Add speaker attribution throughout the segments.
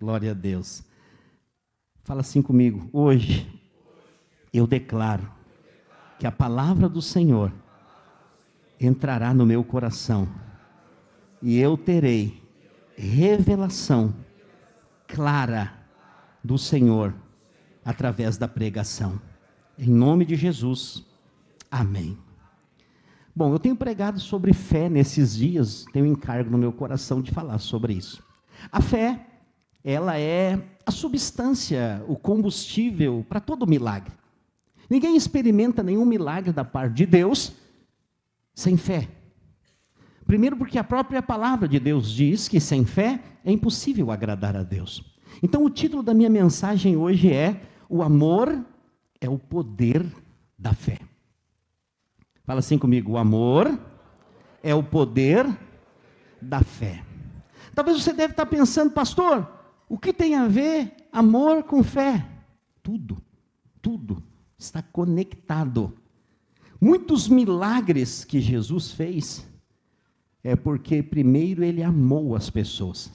Speaker 1: Glória a Deus. Fala assim comigo. Hoje eu declaro que a palavra do Senhor entrará no meu coração e eu terei revelação clara do Senhor através da pregação. Em nome de Jesus. Amém. Bom, eu tenho pregado sobre fé nesses dias, tenho um encargo no meu coração de falar sobre isso. A fé, ela é a substância, o combustível para todo milagre. Ninguém experimenta nenhum milagre da parte de Deus sem fé. Primeiro porque a própria palavra de Deus diz que sem fé é impossível agradar a Deus. Então o título da minha mensagem hoje é: o amor é o poder da fé. Fala assim comigo: o amor é o poder da fé. Talvez você deve estar pensando, pastor, o que tem a ver amor com fé? Tudo está conectado. Muitos milagres que Jesus fez é porque primeiro ele amou as pessoas.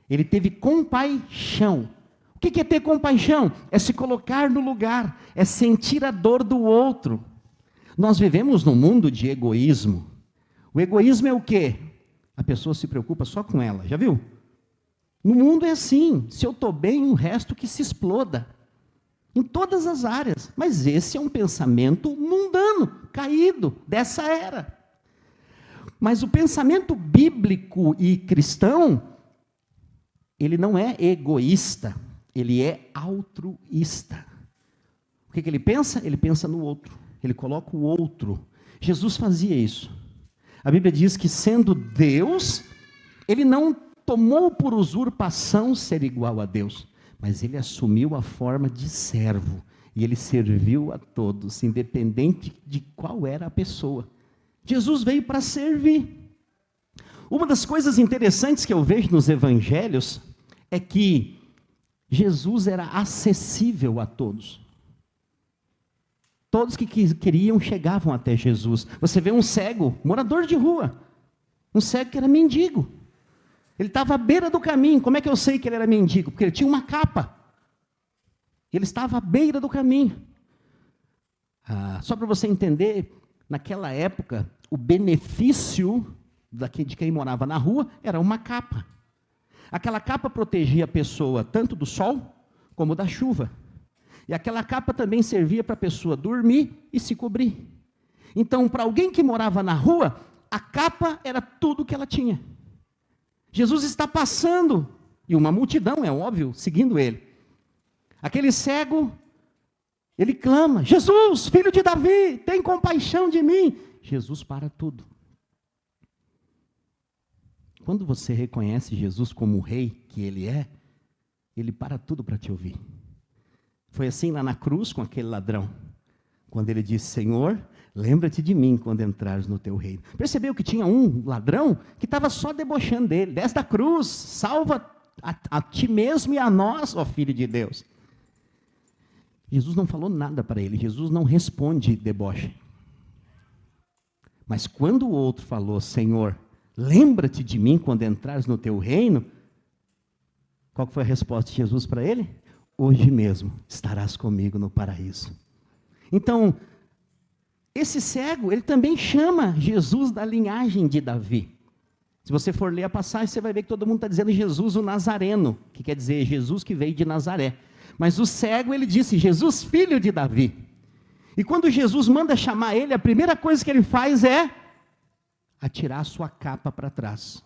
Speaker 1: Ele teve compaixão. O que é ter compaixão? É se colocar no lugar, é sentir a dor do outro. Nós vivemos num mundo de egoísmo. O egoísmo é o quê? A pessoa se preocupa só com ela, já viu? No mundo é assim, se eu estou bem, o resto que se exploda. Em todas as áreas. Mas esse é um pensamento mundano, caído, dessa era. Mas o pensamento bíblico e cristão, ele não é egoísta, ele é altruísta. O que ele pensa? Ele pensa no outro, ele coloca o outro. Jesus fazia isso. A Bíblia diz que, sendo Deus, ele não tomou por usurpação ser igual a Deus, mas ele assumiu a forma de servo, e ele serviu a todos, independente de qual era a pessoa. Jesus veio para servir. Uma das coisas interessantes que eu vejo nos evangelhos é que Jesus era acessível a todos. Todos que queriam chegavam até Jesus. Você vê um cego, morador de rua, um cego que era mendigo. Ele estava à beira do caminho. Como é que eu sei que ele era mendigo? Porque ele tinha uma capa. Ele estava à beira do caminho. Só para você entender, naquela época, o benefício de quem morava na rua era uma capa. Aquela capa protegia a pessoa tanto do sol como da chuva. E aquela capa também servia para a pessoa dormir e se cobrir. Então, para alguém que morava na rua, a capa era tudo que ela tinha. Jesus está passando, e uma multidão, é óbvio, seguindo ele. Aquele cego, ele clama: Jesus, filho de Davi, tem compaixão de mim. Jesus para tudo. Quando você reconhece Jesus como o rei que ele é, ele para tudo para te ouvir. Foi assim lá na cruz com aquele ladrão, quando ele disse: Senhor, lembra-te de mim quando entrares no teu reino. Percebeu que tinha um ladrão que estava só debochando dele: desce da cruz, salva a ti mesmo e a nós, ó Filho de Deus. Jesus não falou nada para ele, Jesus não responde deboche. Mas quando o outro falou: Senhor, lembra-te de mim quando entrares no teu reino, qual foi a resposta de Jesus para ele? Hoje mesmo estarás comigo no paraíso. Então, esse cego, ele também chama Jesus da linhagem de Davi. Se você for ler a passagem, você vai ver que todo mundo está dizendo Jesus o Nazareno, que quer dizer Jesus que veio de Nazaré. Mas o cego, ele disse Jesus, filho de Davi. E quando Jesus manda chamar ele, a primeira coisa que ele faz é atirar a sua capa para trás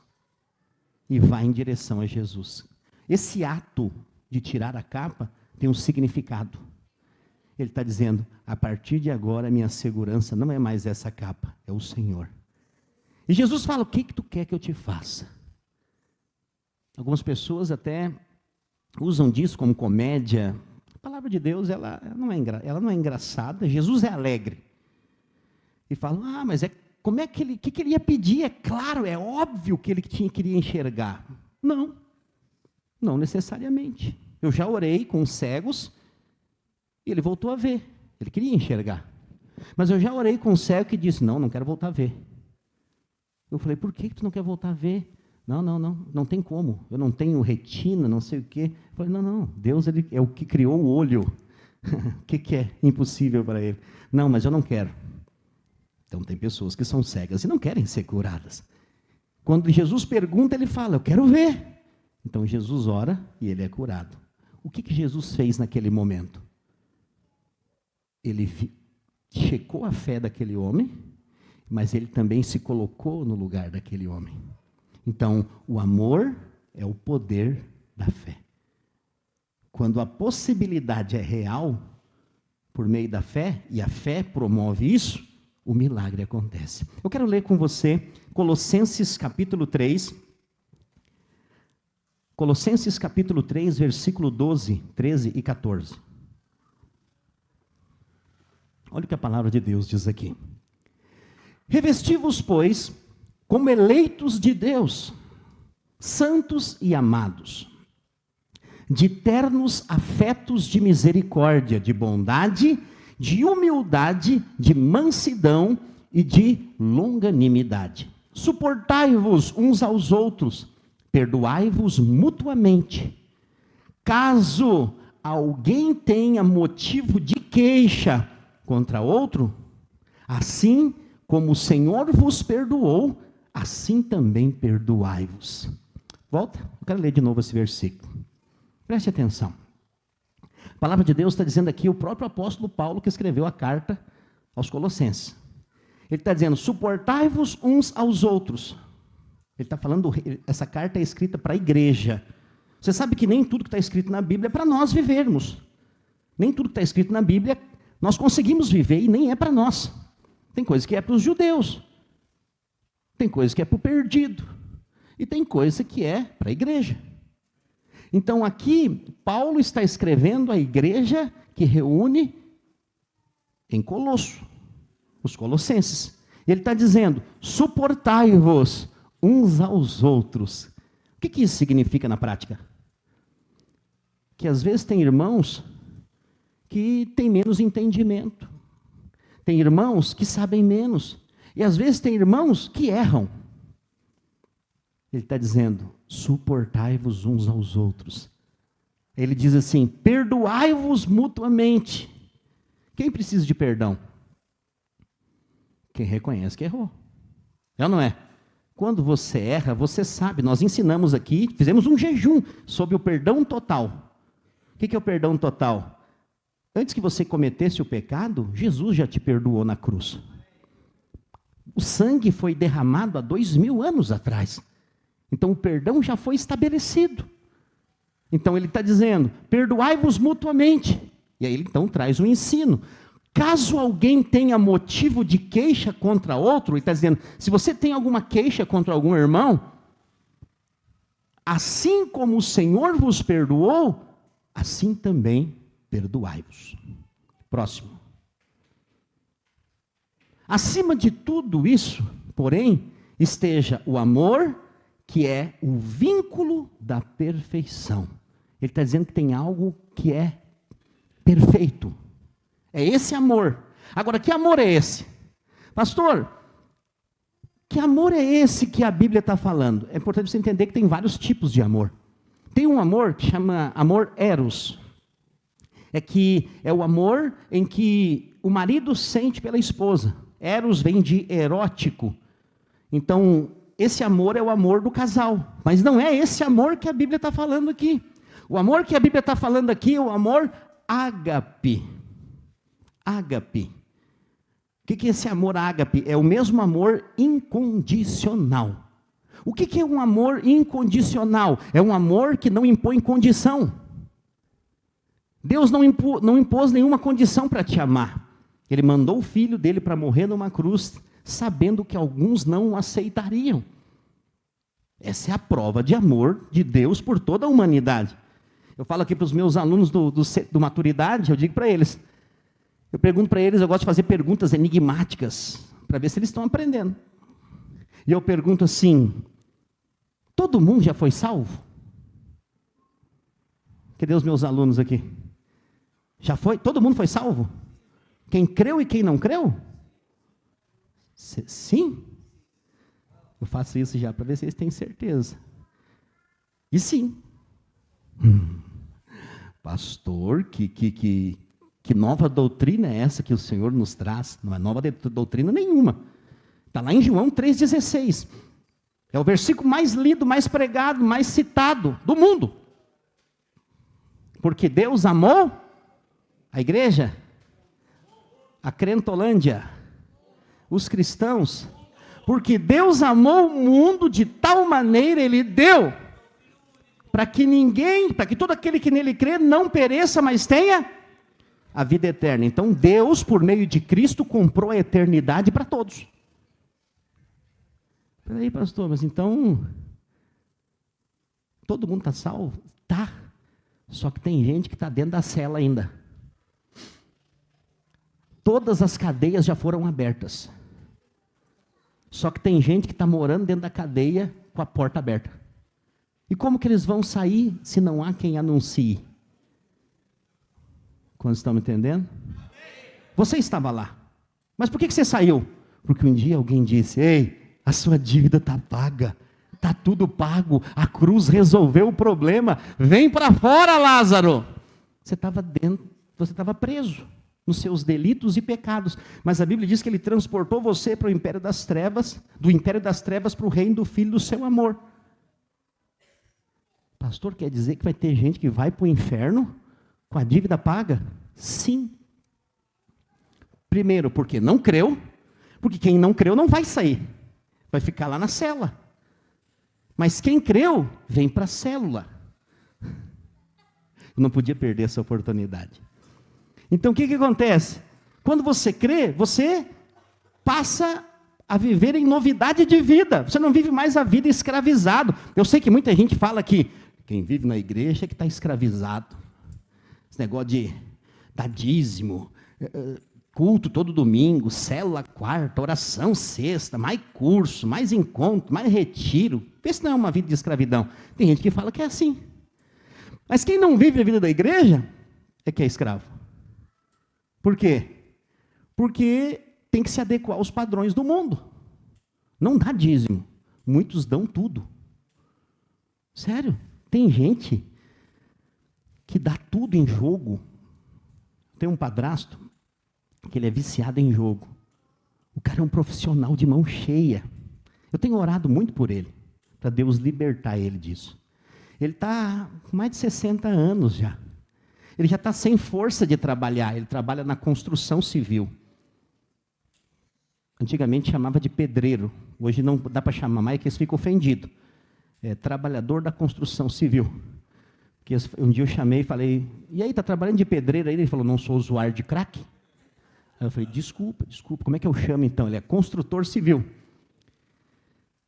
Speaker 1: e vai em direção a Jesus. Esse ato de tirar a capa tem um significado. Ele está dizendo: a partir de agora, a minha segurança não é mais essa capa, é o Senhor. E Jesus fala: o que tu quer que eu te faça? Algumas pessoas até usam disso como comédia. A palavra de Deus, ela não é engraçada. Jesus é alegre. E falam: mas como é que ele ia pedir? É claro, é óbvio que ele queria enxergar. Não necessariamente. Eu já orei com cegos e ele voltou a ver. Ele queria enxergar. Mas eu já orei com um cego que disse: não quero voltar a ver. Eu falei: por que tu não quer voltar a ver? Não, não, não, não tem como. Eu não tenho retina, não sei o quê. Eu falei, não, não, Deus ele é o que criou o olho. O que é impossível para ele? Não, mas eu não quero. Então tem pessoas que são cegas e não querem ser curadas. Quando Jesus pergunta, ele fala, eu quero ver. Então Jesus ora e ele é curado. O que Jesus fez naquele momento? Ele checou a fé daquele homem, mas ele também se colocou no lugar daquele homem. Então, o amor é o poder da fé. Quando a possibilidade é real, por meio da fé, e a fé promove isso, o milagre acontece. Eu quero ler com você Colossenses capítulo 3. Colossenses capítulo 3, versículo 12, 13 e 14. Olha o que a palavra de Deus diz aqui. Revesti-vos, pois, como eleitos de Deus, santos e amados, de ternos afetos de misericórdia, de bondade, de humildade, de mansidão e de longanimidade. Suportai-vos uns aos outros, perdoai-vos mutuamente. Caso alguém tenha motivo de queixa contra outro, assim como o Senhor vos perdoou, assim também perdoai-vos. Volta, eu quero ler de novo esse versículo. Preste atenção. A palavra de Deus está dizendo aqui, o próprio apóstolo Paulo que escreveu a carta aos Colossenses. Ele está dizendo, suportai-vos uns aos outros. Ele está falando, essa carta é escrita para a igreja. Você sabe que nem tudo que está escrito na Bíblia é para nós vivermos. Nem tudo que está escrito na Bíblia nós conseguimos viver e nem é para nós. Tem coisa que é para os judeus. Tem coisa que é para o perdido. E tem coisa que é para a igreja. Então aqui, Paulo está escrevendo à igreja que reúne em Colosso, os colossenses. Ele está dizendo, suportai-vos uns aos outros. O que isso significa na prática? Que às vezes tem irmãos que têm menos entendimento. Tem irmãos que sabem menos. E às vezes tem irmãos que erram. Ele está dizendo, suportai-vos uns aos outros. Ele diz assim, perdoai-vos mutuamente. Quem precisa de perdão? Quem reconhece que errou. É ou não é? Quando você erra, você sabe, nós ensinamos aqui, fizemos um jejum sobre o perdão total. O que é o perdão total? Antes que você cometesse o pecado, Jesus já te perdoou na cruz. O sangue foi derramado há 2000 anos atrás. Então o perdão já foi estabelecido. Então ele está dizendo, perdoai-vos mutuamente. E aí ele então traz um ensino. Caso alguém tenha motivo de queixa contra outro, ele está dizendo, se você tem alguma queixa contra algum irmão, assim como o Senhor vos perdoou, assim também perdoai-vos. Próximo. Acima de tudo isso, porém, esteja o amor, que é o vínculo da perfeição. Ele está dizendo que tem algo que é perfeito. É esse amor. Agora, que amor é esse? Pastor, que amor é esse que a Bíblia está falando? É importante você entender que tem vários tipos de amor. Tem um amor que chama amor eros. Que é o amor em que o marido sente pela esposa. Eros vem de erótico. Então, esse amor é o amor do casal. Mas não é esse amor que a Bíblia está falando aqui. O amor que a Bíblia está falando aqui é o amor ágape. Ágape. O que é esse amor ágape? É o mesmo amor incondicional. O que é um amor incondicional? É um amor que não impõe condição. Deus não impôs nenhuma condição para te amar. Ele mandou o filho dele para morrer numa cruz, sabendo que alguns não o aceitariam. Essa é a prova de amor de Deus por toda a humanidade. Eu falo aqui para os meus alunos do Maturidade, eu digo para eles, eu pergunto para eles, eu gosto de fazer perguntas enigmáticas, para ver se eles estão aprendendo. E eu pergunto assim, todo mundo já foi salvo? Cadê os meus alunos aqui? Já foi? Todo mundo foi salvo? Quem creu e quem não creu? Sim. Eu faço isso já para ver se vocês têm certeza. E sim. Pastor, que nova doutrina é essa que o Senhor nos traz? Não é nova doutrina nenhuma. Está lá em João 3,16. É o versículo mais lido, mais pregado, mais citado do mundo. Porque Deus amou a igreja, a Crentolândia, os cristãos. Porque Deus amou o mundo de tal maneira, Ele deu, para que todo aquele que nele crê não pereça, mas tenha a vida eterna. Então Deus, por meio de Cristo, comprou a eternidade para todos. Peraí, pastor, mas então todo mundo está salvo? Tá. Só que tem gente que está dentro da cela ainda. Todas as cadeias já foram abertas. Só que tem gente que está morando dentro da cadeia com a porta aberta. E como que eles vão sair se não há quem anuncie? Quando estão me entendendo? Você estava lá. Mas por que você saiu? Porque um dia alguém disse: ei, a sua dívida está paga. Está tudo pago. A cruz resolveu o problema. Vem para fora, Lázaro. Você estava dentro, você estava preso nos seus delitos e pecados. Mas a Bíblia diz que Ele transportou você para o império das trevas, do império das trevas para o reino do Filho do seu amor. Pastor, quer dizer que vai ter gente que vai para o inferno com a dívida paga? Sim. Primeiro, porque não creu, porque quem não creu não vai sair, vai ficar lá na cela. Mas quem creu, vem para a célula. Eu não podia perder essa oportunidade. Então o que acontece? Quando você crê, você passa a viver em novidade de vida. Você não vive mais a vida escravizado. Eu sei que muita gente fala que quem vive na igreja é que está escravizado. Esse negócio de dar dízimo, culto todo domingo, célula quarta, oração sexta, mais curso, mais encontro, mais retiro. Esse não é uma vida de escravidão. Tem gente que fala que é assim. Mas quem não vive a vida da igreja é que é escravo. Por quê? Porque tem que se adequar aos padrões do mundo. Não dá dízimo. Muitos dão tudo. Sério, tem gente que dá tudo em jogo. Tem um padrasto que ele é viciado em jogo. O cara é um profissional de mão cheia. Eu tenho orado muito por ele, para Deus libertar ele disso. Ele está com mais de 60 anos já. Ele já está sem força de trabalhar. Ele trabalha na construção civil. Antigamente chamava de pedreiro. Hoje não dá para chamar mais, que eles ficam ofendidos. É trabalhador da construção civil. Porque um dia eu chamei e falei: e aí, está trabalhando de pedreiro aí? Ele falou: não sou usuário de crack. Aí eu falei: desculpa, como é que eu chamo então? Ele é construtor civil.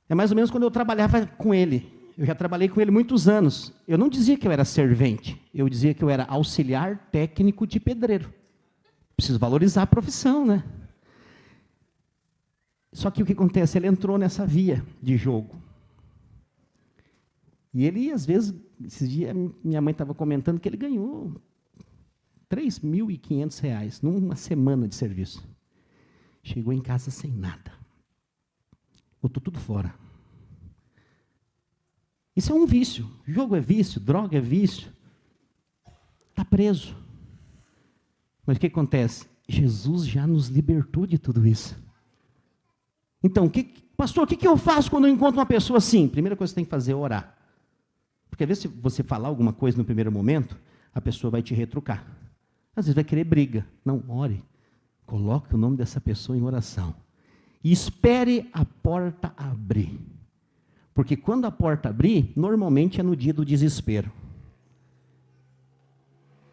Speaker 1: É mais ou menos quando eu trabalhava com ele. Eu já trabalhei com ele muitos anos. Eu não dizia que eu era servente, eu dizia que eu era auxiliar técnico de pedreiro. Preciso valorizar a profissão, né? Só que o que acontece? Ele entrou nessa via de jogo. E ele, às vezes, esses dias, minha mãe estava comentando que ele ganhou R$3.500 numa semana de serviço. Chegou em casa sem nada. Botou tudo fora. Isso é um vício. Jogo é vício, droga é vício. Está preso. Mas o que acontece? Jesus já nos libertou de tudo isso. Então, pastor, o que eu faço quando eu encontro uma pessoa assim? Primeira coisa que você tem que fazer é orar. Porque às vezes, se você falar alguma coisa no primeiro momento, a pessoa vai te retrucar. Às vezes vai querer briga. Não, ore. Coloque o nome dessa pessoa em oração. E espere a porta abrir. Porque quando a porta abrir, normalmente é no dia do desespero.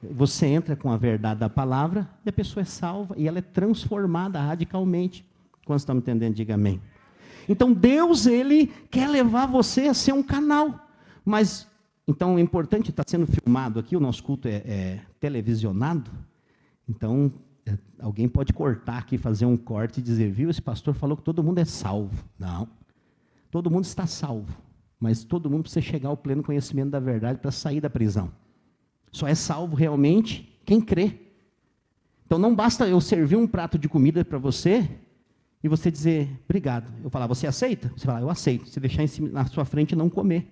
Speaker 1: Você entra com a verdade da palavra, e a pessoa é salva, e ela é transformada radicalmente. Quando estão me entendendo, diga amém. Então Deus, Ele quer levar você a ser um canal. Mas, então é importante, está sendo filmado aqui, o nosso culto é televisionado. Então, alguém pode cortar aqui, fazer um corte e dizer: viu, esse pastor falou que todo mundo é salvo. Não. Todo mundo está salvo, mas todo mundo precisa chegar ao pleno conhecimento da verdade para sair da prisão. Só é salvo realmente quem crê. Então não basta eu servir um prato de comida para você e você dizer, obrigado. Eu falar, você aceita? Você fala, eu aceito. Se deixar em cima, na sua frente e não comer.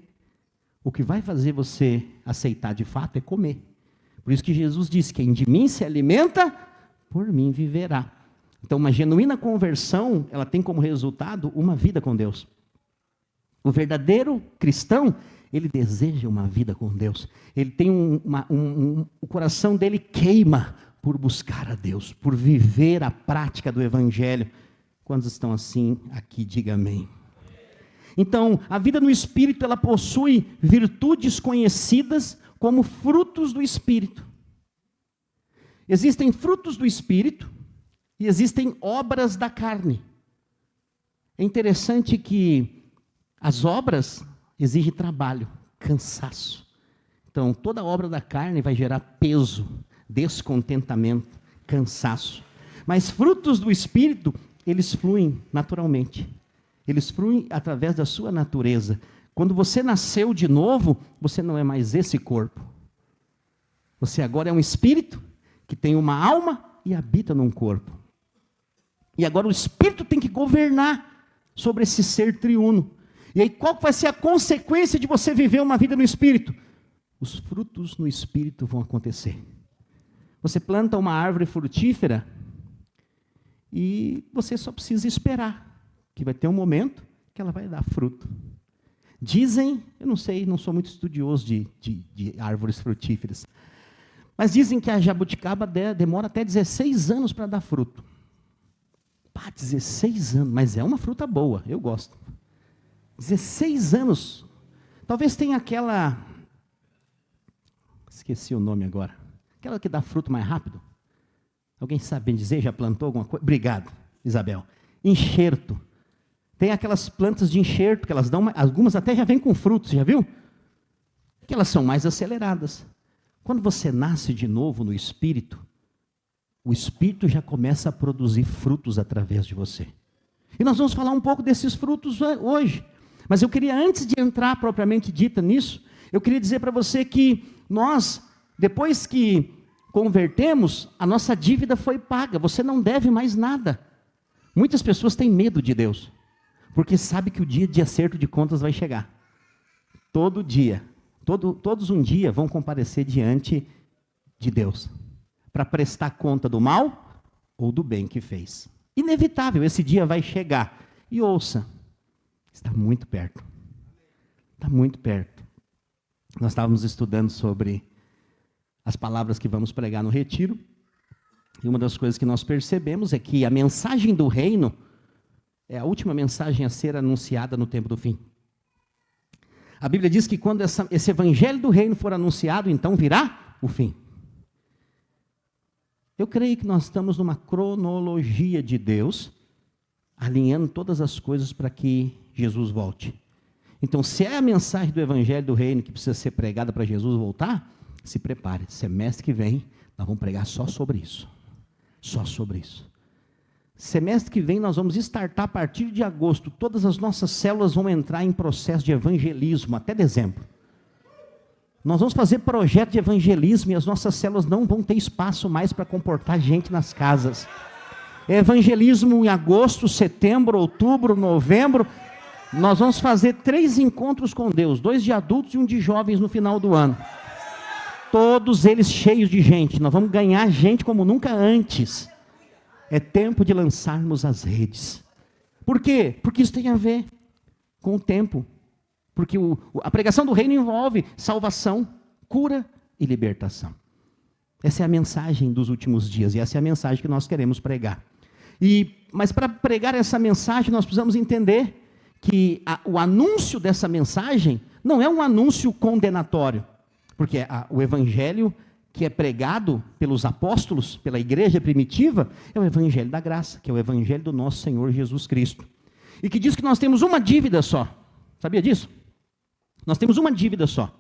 Speaker 1: O que vai fazer você aceitar de fato é comer. Por isso que Jesus disse, quem de mim se alimenta, por mim viverá. Então, uma genuína conversão, ela tem como resultado uma vida com Deus. O verdadeiro cristão, ele deseja uma vida com Deus. Ele tem o coração dele queima por buscar a Deus, por viver a prática do Evangelho. Quantos estão assim aqui, diga amém. Então, a vida no Espírito, ela possui virtudes conhecidas como frutos do Espírito. Existem frutos do Espírito e existem obras da carne. É interessante que as obras exigem trabalho, cansaço. Então, toda obra da carne vai gerar peso, descontentamento, cansaço. Mas frutos do Espírito, eles fluem naturalmente. Eles fluem através da sua natureza. Quando você nasceu de novo, você não é mais esse corpo. Você agora é um espírito que tem uma alma e habita num corpo. E agora o Espírito tem que governar sobre esse ser triuno. E aí qual vai ser a consequência de você viver uma vida no Espírito? Os frutos no Espírito vão acontecer. Você planta uma árvore frutífera e você só precisa esperar, que vai ter um momento que ela vai dar fruto. Dizem, eu não sei, não sou muito estudioso de árvores frutíferas, mas dizem que a jabuticaba demora até 16 anos para dar fruto. 16 anos, mas é uma fruta boa, eu gosto. 16 anos, talvez tenha aquela, esqueci o nome agora, aquela que dá fruto mais rápido. Alguém sabe bem dizer, já plantou alguma coisa? Obrigado, Isabel. Enxerto. Tem aquelas plantas de enxerto, que elas dão, algumas até já vêm com frutos, já viu? Que elas são mais aceleradas. Quando você nasce de novo no Espírito, o Espírito já começa a produzir frutos através de você. E nós vamos falar um pouco desses frutos hoje. Mas eu queria, antes de entrar propriamente dita nisso, eu queria dizer para você que nós, depois que convertemos, a nossa dívida foi paga, você não deve mais nada. Muitas pessoas têm medo de Deus, porque sabe que o dia de acerto de contas vai chegar. Todo dia, todos um dia vão comparecer diante de Deus, para prestar conta do mal ou do bem que fez. Inevitável, esse dia vai chegar. E ouça, está muito perto. Está muito perto. Nós estávamos estudando sobre as palavras que vamos pregar no retiro, e uma das coisas que nós percebemos é que a mensagem do reino é a última mensagem a ser anunciada no tempo do fim. A Bíblia diz que quando esse evangelho do reino for anunciado, então virá o fim. Eu creio que nós estamos numa cronologia de Deus, alinhando todas as coisas para que Jesus volte. Então, se é a mensagem do evangelho do reino que precisa ser pregada para Jesus voltar, se prepare, semestre que vem, nós vamos pregar só sobre isso. Só sobre isso. Semestre que vem nós vamos startar a partir de agosto, todas as nossas células vão entrar em processo de evangelismo, até dezembro. Nós vamos fazer projeto de evangelismo e as nossas células não vão ter espaço mais para comportar gente nas casas. Evangelismo em agosto, setembro, outubro, novembro. Nós vamos fazer 3 encontros com Deus, 2 de adultos e 1 de jovens no final do ano. Todos eles cheios de gente. Nós vamos ganhar gente como nunca antes. É tempo de lançarmos as redes. Por quê? Porque isso tem a ver com o tempo. Porque a pregação do reino envolve salvação, cura e libertação. Essa é a mensagem dos últimos dias e essa é a mensagem que nós queremos pregar. Mas para pregar essa mensagem nós precisamos entender que o anúncio dessa mensagem não é um anúncio condenatório. Porque o evangelho que é pregado pelos apóstolos, pela igreja primitiva, é o evangelho da graça, que é o evangelho do nosso Senhor Jesus Cristo. E que diz que nós temos uma dívida só. Sabia disso? Nós temos uma dívida só.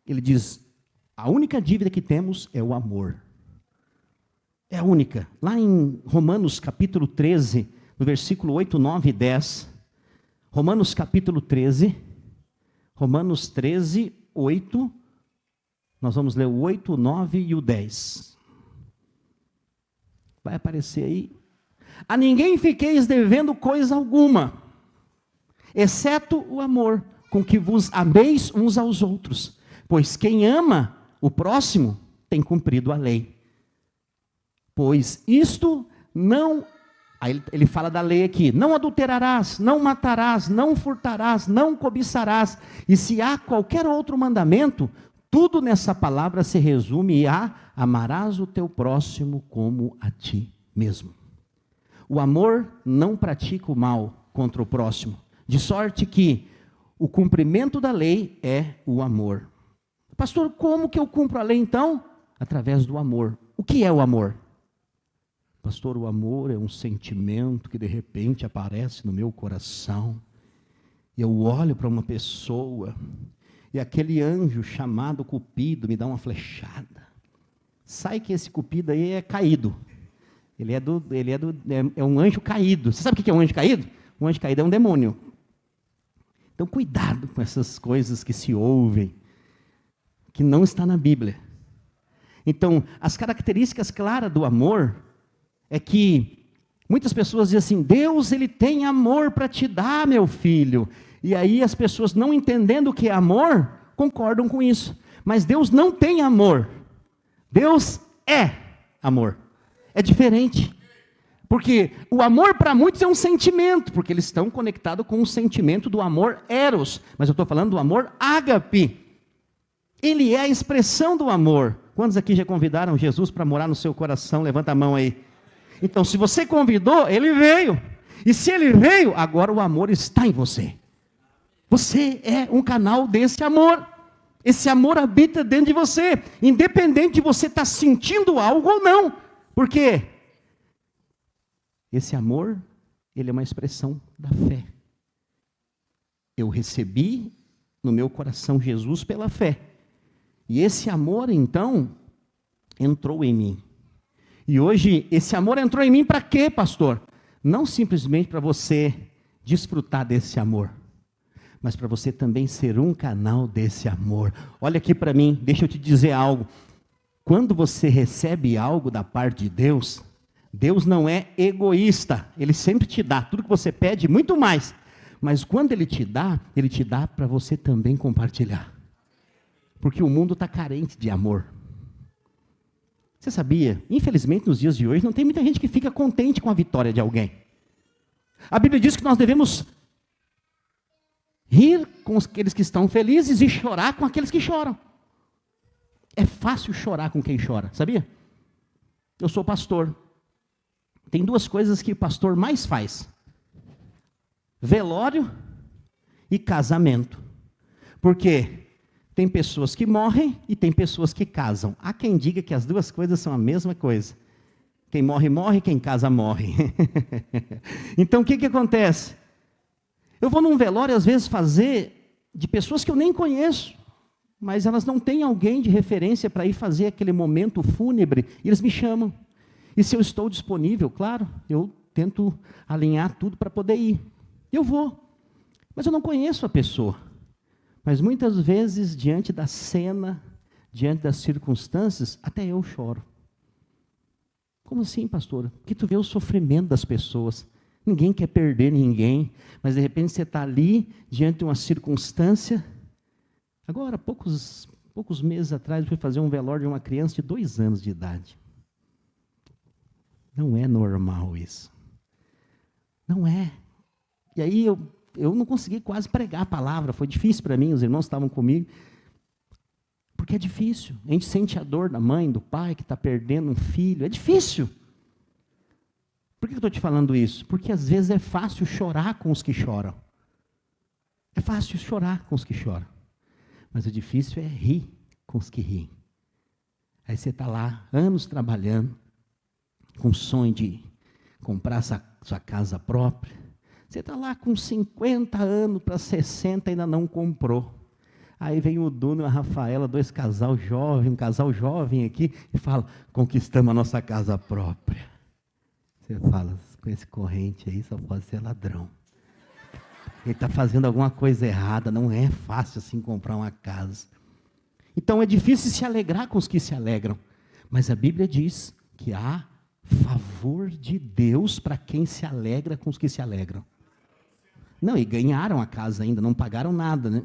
Speaker 1: Ele diz, a única dívida que temos é o amor. É a única. Lá em Romanos capítulo 13, no versículo 8, 9 e 10. Romanos capítulo 13. Romanos 13, 8. Nós vamos ler o 8, o 9 e o 10. Vai aparecer aí. A ninguém fiqueis devendo coisa alguma, exceto o amor, com que vos ameis uns aos outros. Pois quem ama o próximo tem cumprido a lei. Pois isto não... Aí ele fala da lei aqui: não adulterarás, não matarás, não furtarás, não cobiçarás. E se há qualquer outro mandamento, tudo nessa palavra se resume a: amarás o teu próximo como a ti mesmo. O amor não pratica o mal contra o próximo, de sorte que o cumprimento da lei é o amor. Pastor, como que eu cumpro a lei então? Através do amor. O que é o amor? Pastor, o amor é um sentimento que de repente aparece no meu coração. Eu olho para uma pessoa e aquele anjo chamado Cupido me dá uma flechada. Sai que esse Cupido aí é caído. É um anjo caído. Você sabe o que é um anjo caído? Um anjo caído é um demônio. Então cuidado com essas coisas que se ouvem, que não está na Bíblia. Então, as características claras do amor é que muitas pessoas dizem assim: Deus, ele tem amor para te dar, meu filho. E aí as pessoas, não entendendo o que é amor, concordam com isso. Mas Deus não tem amor. Deus é amor. É diferente. Porque o amor para muitos é um sentimento, porque eles estão conectados com o sentimento do amor eros. Mas eu estou falando do amor ágape. Ele é a expressão do amor. Quantos aqui já convidaram Jesus para morar no seu coração? Levanta a mão aí. Então, se você convidou, ele veio. E se ele veio, agora o amor está em você. Você é um canal desse amor. Esse amor habita dentro de você, independente de você estar sentindo algo ou não. Por quê? Esse amor, ele é uma expressão da fé. Eu recebi no meu coração Jesus pela fé. E esse amor, então, entrou em mim. E hoje, esse amor entrou em mim para quê, pastor? Não simplesmente para você desfrutar desse amor, mas para você também ser um canal desse amor. Olha aqui para mim, deixa eu te dizer algo. Quando você recebe algo da parte de Deus, Deus não é egoísta. Ele sempre te dá tudo que você pede, muito mais. Mas quando Ele te dá para você também compartilhar. Porque o mundo está carente de amor. Você sabia? Infelizmente, nos dias de hoje, não tem muita gente que fica contente com a vitória de alguém. A Bíblia diz que nós devemos rir com aqueles que estão felizes e chorar com aqueles que choram. É fácil chorar com quem chora, sabia? Eu sou pastor. Tem duas coisas que o pastor mais faz: velório e casamento. Porque tem pessoas que morrem e tem pessoas que casam. Há quem diga que as duas coisas são a mesma coisa. Quem morre, morre, quem casa, morre. Então, o que acontece? Eu vou num velório, às vezes, fazer de pessoas que eu nem conheço, mas elas não têm alguém de referência para ir fazer aquele momento fúnebre, e eles me chamam. E se eu estou disponível, claro, eu tento alinhar tudo para poder ir. Eu vou, mas eu não conheço a pessoa. Mas muitas vezes, diante da cena, diante das circunstâncias, até eu choro. Como assim, pastor? Porque tu vê o sofrimento das pessoas. Ninguém quer perder ninguém, mas de repente você está ali, diante de uma circunstância. Agora, poucos meses atrás, eu fui fazer um velório de uma criança de 2 anos de idade. Não é normal isso. Não é. E aí eu não consegui quase pregar a palavra, foi difícil para mim, os irmãos estavam comigo. Porque é difícil. A gente sente a dor da mãe, do pai, que está perdendo um filho. É difícil. Por que eu estou te falando isso? Porque às vezes é fácil chorar com os que choram. É fácil chorar com os que choram. Mas o difícil é rir com os que riem. Aí você está lá, anos trabalhando, com o sonho de comprar sua casa própria. Você está lá com 50 anos para 60 e ainda não comprou. Aí vem o Duno e a Rafaela, um casal jovem aqui, e fala: conquistamos a nossa casa própria. Você fala: com esse corrente aí só pode ser ladrão. Ele está fazendo alguma coisa errada, não é fácil assim comprar uma casa. Então é difícil se alegrar com os que se alegram. Mas a Bíblia diz que há Favor de Deus para quem se alegra com os que se alegram. Não, e ganharam a casa ainda, não pagaram nada, né?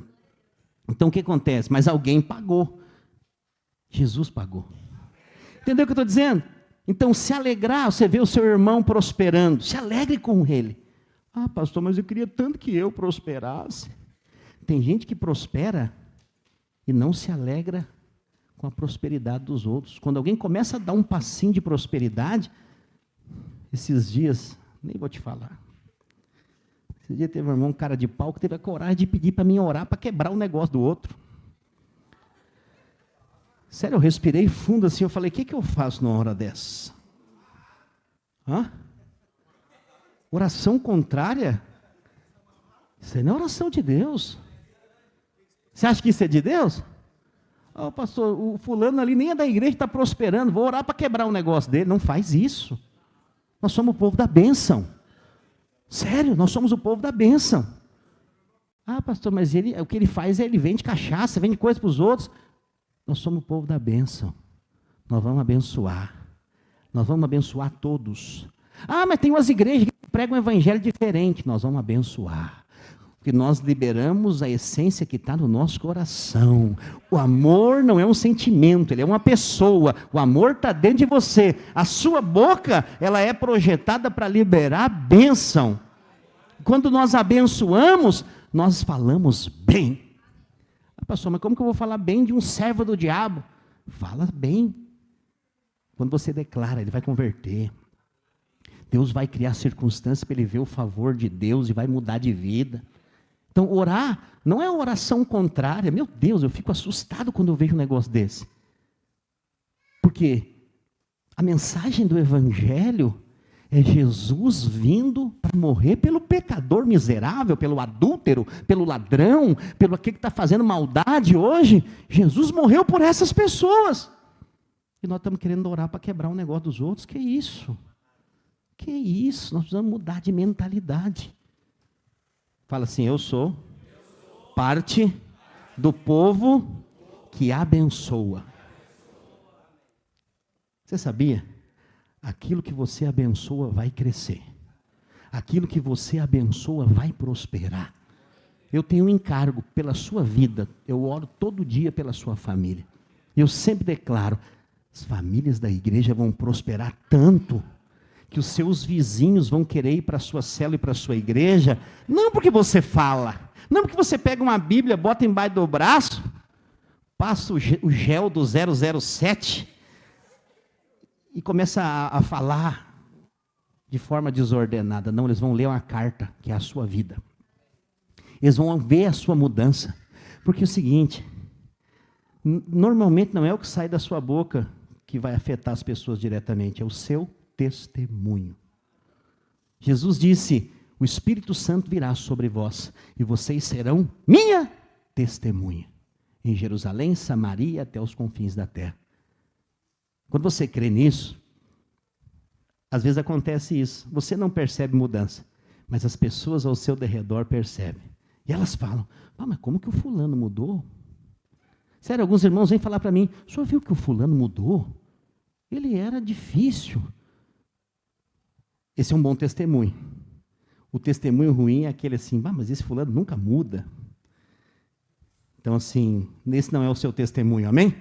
Speaker 1: Então o que acontece? Mas alguém pagou. Jesus pagou. Entendeu o que eu estou dizendo? Então, se alegrar, você vê o seu irmão prosperando, se alegre com ele. Ah, pastor, mas eu queria tanto que eu prosperasse. Tem gente que prospera e não se alegra com a prosperidade dos outros. Quando alguém começa a dar um passinho de prosperidade, esses dias, nem vou te falar. Esse dia teve um irmão, um cara de pau, que teve a coragem de pedir para mim orar para quebrar o negócio do outro. Sério, eu respirei fundo assim, eu falei, o que eu faço numa hora dessa? Oração contrária? Isso aí não é oração de Deus. Você acha que isso é de Deus? Oh, pastor, o fulano ali nem é da igreja, está prosperando, vou orar para quebrar o negócio dele. Não faz isso. Nós somos o povo da bênção. Sério, nós somos o povo da bênção. Ah, pastor, mas o que ele faz é ele vende cachaça, vende coisa para os outros. Nós somos o povo da bênção. Nós vamos abençoar. Nós vamos abençoar todos. Ah, mas tem umas igrejas que pregam um evangelho diferente. Nós vamos abençoar. Porque nós liberamos a essência que está no nosso coração. O amor não é um sentimento, ele é uma pessoa. O amor está dentro de você. A sua boca, ela é projetada para liberar bênção. Quando nós abençoamos, nós falamos bem. Ah, pastor, mas como que eu vou falar bem de um servo do diabo? Fala bem. Quando você declara, ele vai converter. Deus vai criar circunstâncias para ele ver o favor de Deus e vai mudar de vida. Então, orar não é uma oração contrária. Meu Deus, eu fico assustado quando eu vejo um negócio desse. Porque a mensagem do Evangelho é Jesus vindo para morrer pelo pecador miserável, pelo adúltero, pelo ladrão, pelo aquele que está fazendo maldade hoje. Jesus morreu por essas pessoas. E nós estamos querendo orar para quebrar o negócio dos outros. Que isso? Que isso? Nós precisamos mudar de mentalidade. Fala assim, eu sou parte do povo que abençoa. Você sabia? Aquilo que você abençoa vai crescer. Aquilo que você abençoa vai prosperar. Eu tenho um encargo pela sua vida. Eu oro todo dia pela sua família. Eu sempre declaro, as famílias da igreja vão prosperar tanto que os seus vizinhos vão querer ir para a sua célula e para a sua igreja, não porque você fala, não porque você pega uma Bíblia, bota embaixo do braço, passa o gel do 007 e começa a falar de forma desordenada. Não, eles vão ler uma carta, que é a sua vida. Eles vão ver a sua mudança. Porque é o seguinte, normalmente não é o que sai da sua boca que vai afetar as pessoas diretamente, é o seu testemunho. Jesus disse, o Espírito Santo virá sobre vós, e vocês serão minha testemunha, em Jerusalém, Samaria, até os confins da terra. Quando você crê nisso, às vezes acontece isso, você não percebe mudança, mas as pessoas ao seu derredor percebem, e elas falam, mas como que o fulano mudou? Sério, alguns irmãos vêm falar para mim, o senhor viu que o fulano mudou? Ele era difícil. Esse é um bom testemunho. O testemunho ruim é aquele assim, mas esse fulano nunca muda. Então assim, esse não é o seu testemunho, amém?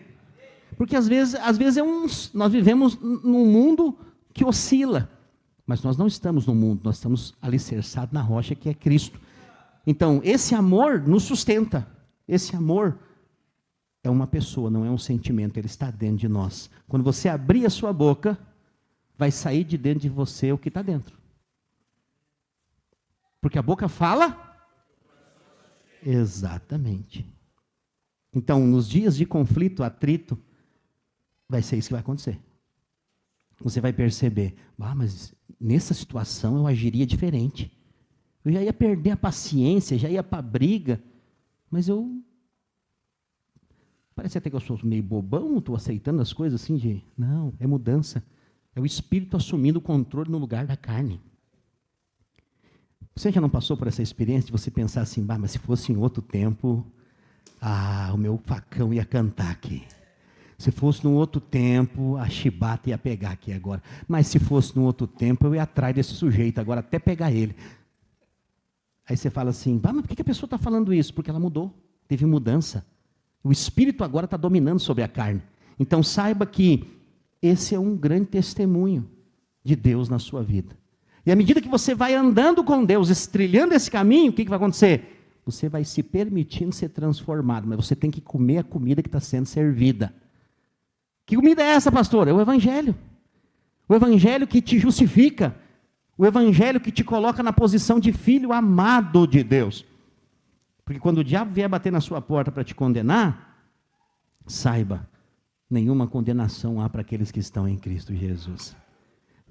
Speaker 1: Porque às vezes nós vivemos num mundo que oscila, mas nós não estamos no mundo, nós estamos alicerçados na rocha que é Cristo. Então esse amor nos sustenta, esse amor é uma pessoa, não é um sentimento, ele está dentro de nós. Quando você abrir a sua boca, vai sair de dentro de você o que está dentro. Porque a boca fala? Exatamente. Então, nos dias de conflito, atrito, vai ser isso que vai acontecer. Você vai perceber, mas nessa situação eu agiria diferente. Eu já ia perder a paciência, já ia para a briga, mas parece até que eu sou meio bobão, estou aceitando as coisas assim de... Não, é mudança. É o Espírito assumindo o controle no lugar da carne. Você já não passou por essa experiência de você pensar assim, mas se fosse em outro tempo, o meu facão ia cantar aqui. Se fosse num outro tempo, a chibata ia pegar aqui agora. Mas se fosse num outro tempo, eu ia atrás desse sujeito agora, até pegar ele. Aí você fala assim, mas por que a pessoa está falando isso? Porque ela mudou, teve mudança. O Espírito agora está dominando sobre a carne. Então saiba que esse é um grande testemunho de Deus na sua vida. E à medida que você vai andando com Deus, trilhando esse caminho, o que vai acontecer? Você vai se permitindo ser transformado, mas você tem que comer a comida que está sendo servida. Que comida é essa, pastor? É o Evangelho. O Evangelho que te justifica. O Evangelho que te coloca na posição de filho amado de Deus. Porque quando o diabo vier bater na sua porta para te condenar, saiba, nenhuma condenação há para aqueles que estão em Cristo Jesus.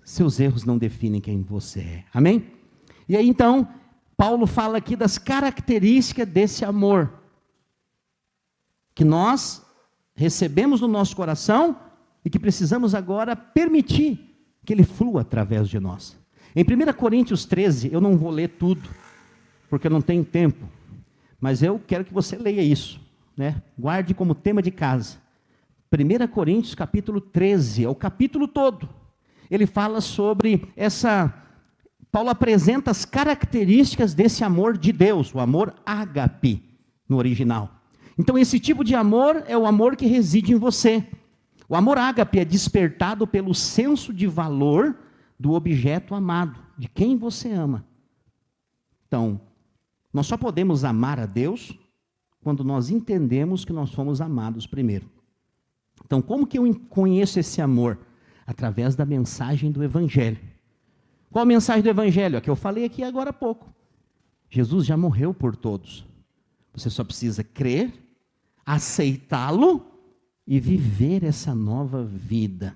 Speaker 1: Seus erros não definem quem você é. Amém? E aí então, Paulo fala aqui das características desse amor. Que nós recebemos no nosso coração e que precisamos agora permitir que ele flua através de nós. Em 1 Coríntios 13, eu não vou ler tudo, porque eu não tenho tempo, mas eu quero que você leia isso, né? Guarde como tema de casa. 1 Coríntios capítulo 13, é o capítulo todo. Ele fala sobre Paulo apresenta as características desse amor de Deus, o amor ágape, no original. Então esse tipo de amor é o amor que reside em você. O amor ágape é despertado pelo senso de valor do objeto amado, de quem você ama. Então, nós só podemos amar a Deus quando nós entendemos que nós fomos amados primeiro. Então, como que eu conheço esse amor? Através da mensagem do Evangelho. Qual a mensagem do Evangelho? A que eu falei aqui agora há pouco. Jesus já morreu por todos. Você só precisa crer, aceitá-lo e viver essa nova vida.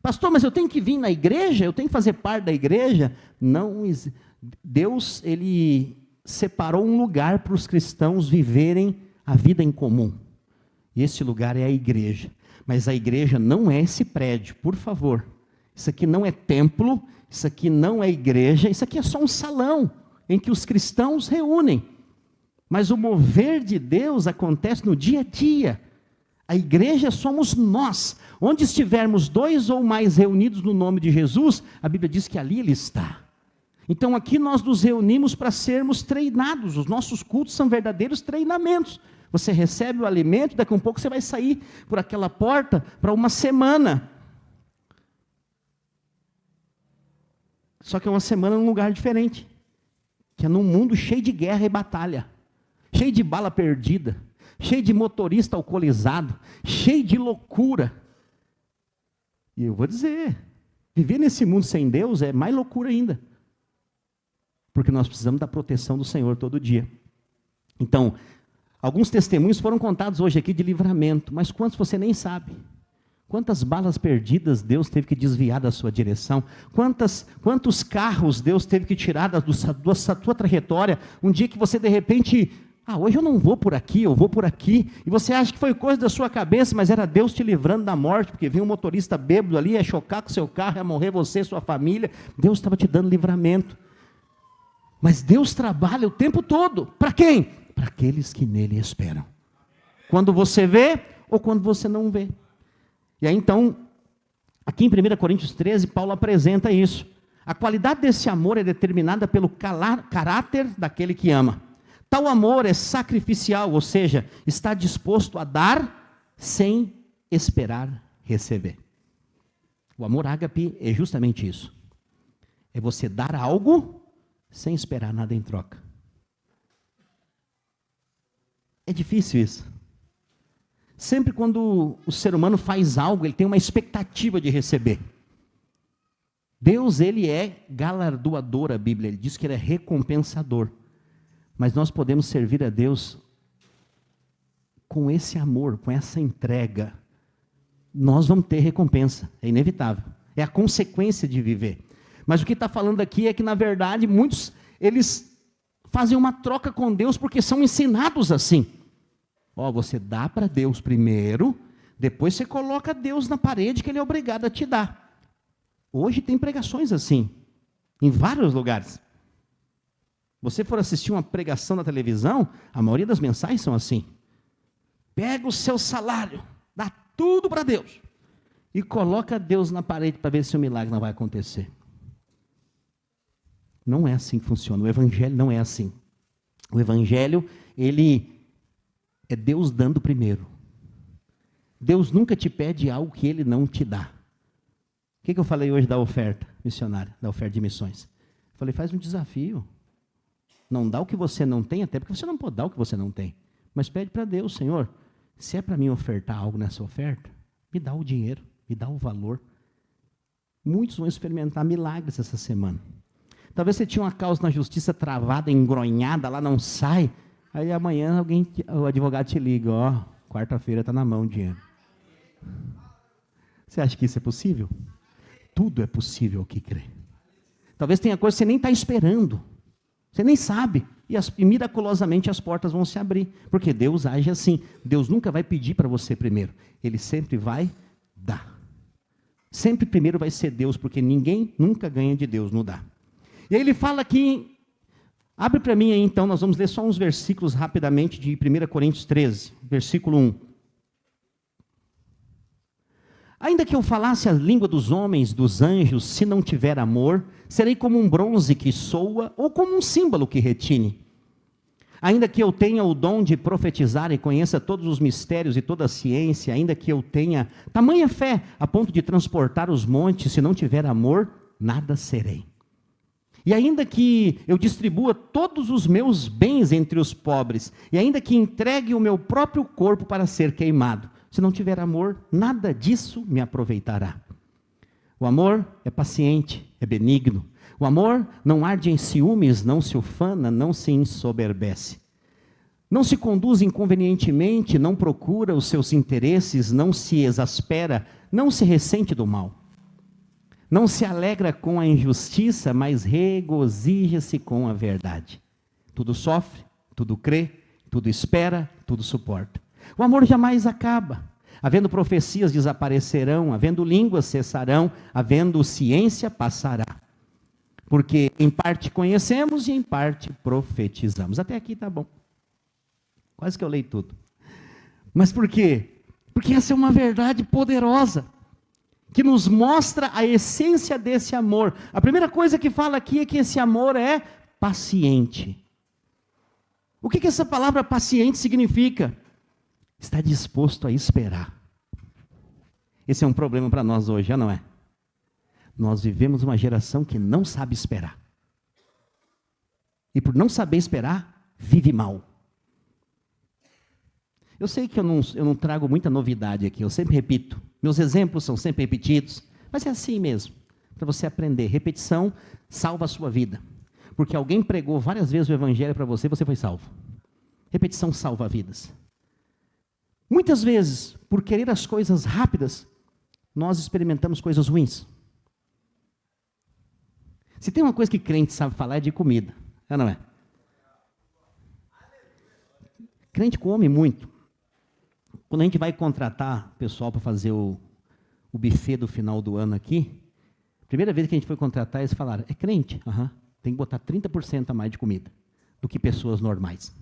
Speaker 1: Pastor, mas eu tenho que vir na igreja? Eu tenho que fazer parte da igreja? Não, Deus, ele separou um lugar para os cristãos viverem a vida em comum. E esse lugar é a igreja. Mas a igreja não é esse prédio, por favor. Isso aqui não é templo, isso aqui não é igreja, isso aqui é só um salão em que os cristãos reúnem. Mas o mover de Deus acontece no dia a dia. A igreja somos nós. Onde estivermos 2 ou mais reunidos no nome de Jesus, a Bíblia diz que ali Ele está. Então aqui nós nos reunimos para sermos treinados. Os nossos cultos são verdadeiros treinamentos. Você recebe o alimento, daqui a um pouco você vai sair por aquela porta para uma semana. Só que é uma semana num lugar diferente. Que é num mundo cheio de guerra e batalha. Cheio de bala perdida. Cheio de motorista alcoolizado. Cheio de loucura. E eu vou dizer, viver nesse mundo sem Deus é mais loucura ainda. Porque nós precisamos da proteção do Senhor todo dia. Então, alguns testemunhos foram contados hoje aqui de livramento, mas quantos você nem sabe? Quantas balas perdidas Deus teve que desviar da sua direção? Quantos carros Deus teve que tirar da sua trajetória? Um dia que você de repente, hoje eu não vou por aqui, eu vou por aqui. E você acha que foi coisa da sua cabeça, mas era Deus te livrando da morte, porque vinha um motorista bêbado ali, ia chocar com o seu carro, ia morrer você e sua família. Deus estava te dando livramento. Mas Deus trabalha o tempo todo. Para quem? Para aqueles que nele esperam. Quando você vê ou quando você não vê. E aí então, aqui em 1 Coríntios 13, Paulo apresenta isso. A qualidade desse amor é determinada pelo caráter daquele que ama. Tal amor é sacrificial, ou seja, está disposto a dar sem esperar receber. O amor ágape é justamente isso. É você dar algo sem esperar nada em troca. É difícil isso. Sempre quando o ser humano faz algo, ele tem uma expectativa de receber. Deus, ele é galardoador, a Bíblia, ele diz que ele é recompensador. Mas nós podemos servir a Deus com esse amor, com essa entrega. Nós vamos ter recompensa, é inevitável. É a consequência de viver. Mas o que está falando aqui é que, na verdade, muitos, eles fazem uma troca com Deus porque são ensinados assim. Você dá para Deus primeiro, depois você coloca Deus na parede que Ele é obrigado a te dar. Hoje tem pregações assim, em vários lugares. Você for assistir uma pregação na televisão, a maioria das mensagens são assim. Pega o seu salário, dá tudo para Deus. E coloca Deus na parede para ver se o milagre não vai acontecer. Não é assim que funciona. O evangelho não é assim. O evangelho, ele é Deus dando primeiro. Deus nunca te pede algo que ele não te dá. O que eu falei hoje da oferta missionária, da oferta de missões? Eu falei, faz um desafio. Não dá o que você não tem, até porque você não pode dar o que você não tem. Mas pede para Deus, Senhor, se é para mim ofertar algo nessa oferta, me dá o dinheiro, me dá o valor. Muitos vão experimentar milagres essa semana. Talvez você tinha uma causa na justiça travada, engronhada, lá não sai. Aí amanhã o advogado te liga, ó, quarta-feira está na mão o dinheiro. Você acha que isso é possível? Tudo é possível ao que crê. Talvez tenha coisa que você nem está esperando. Você nem sabe. E miraculosamente as portas vão se abrir. Porque Deus age assim. Deus nunca vai pedir para você primeiro. Ele sempre vai dar. Sempre primeiro vai ser Deus, porque ninguém nunca ganha de Deus no dar. E aí ele fala aqui, abre para mim aí então, nós vamos ler só uns versículos rapidamente de 1 Coríntios 13, versículo 1. Ainda que eu falasse a língua dos homens, dos anjos, se não tiver amor, serei como um bronze que soa ou como um símbolo que retine. Ainda que eu tenha o dom de profetizar e conheça todos os mistérios e toda a ciência, ainda que eu tenha tamanha fé a ponto de transportar os montes, se não tiver amor, nada serei. E ainda que eu distribua todos os meus bens entre os pobres, e ainda que entregue o meu próprio corpo para ser queimado, se não tiver amor, nada disso me aproveitará. O amor é paciente, é benigno. O amor não arde em ciúmes, não se ufana, não se ensoberbece. Não se conduz inconvenientemente, não procura os seus interesses, não se exaspera, não se ressente do mal. Não se alegra com a injustiça, mas regozija-se com a verdade. Tudo sofre, tudo crê, tudo espera, tudo suporta. O amor jamais acaba. Havendo profecias desaparecerão, havendo línguas cessarão, havendo ciência passará. Porque em parte conhecemos e em parte profetizamos. Até aqui está bom. Quase que eu leio tudo. Mas por quê? Porque essa é uma verdade poderosa, que nos mostra a essência desse amor. A primeira coisa que fala aqui é que esse amor é paciente. O que essa palavra paciente significa? Está disposto a esperar. Esse é um problema para nós hoje, não é? Nós vivemos uma geração que não sabe esperar. E por não saber esperar, vive mal. Eu sei que eu não trago muita novidade aqui, eu sempre repito. Meus exemplos são sempre repetidos, mas é assim mesmo, para você aprender. Repetição salva a sua vida. Porque alguém pregou várias vezes o evangelho para você, você foi salvo. Repetição salva vidas. Muitas vezes, por querer as coisas rápidas, nós experimentamos coisas ruins. Se tem uma coisa que crente sabe falar é de comida, não é? Crente come muito. Quando a gente vai contratar pessoal para fazer o buffet do final do ano aqui, primeira vez que a gente foi contratar, eles falaram, é crente? Tem que botar 30% a mais de comida do que pessoas normais.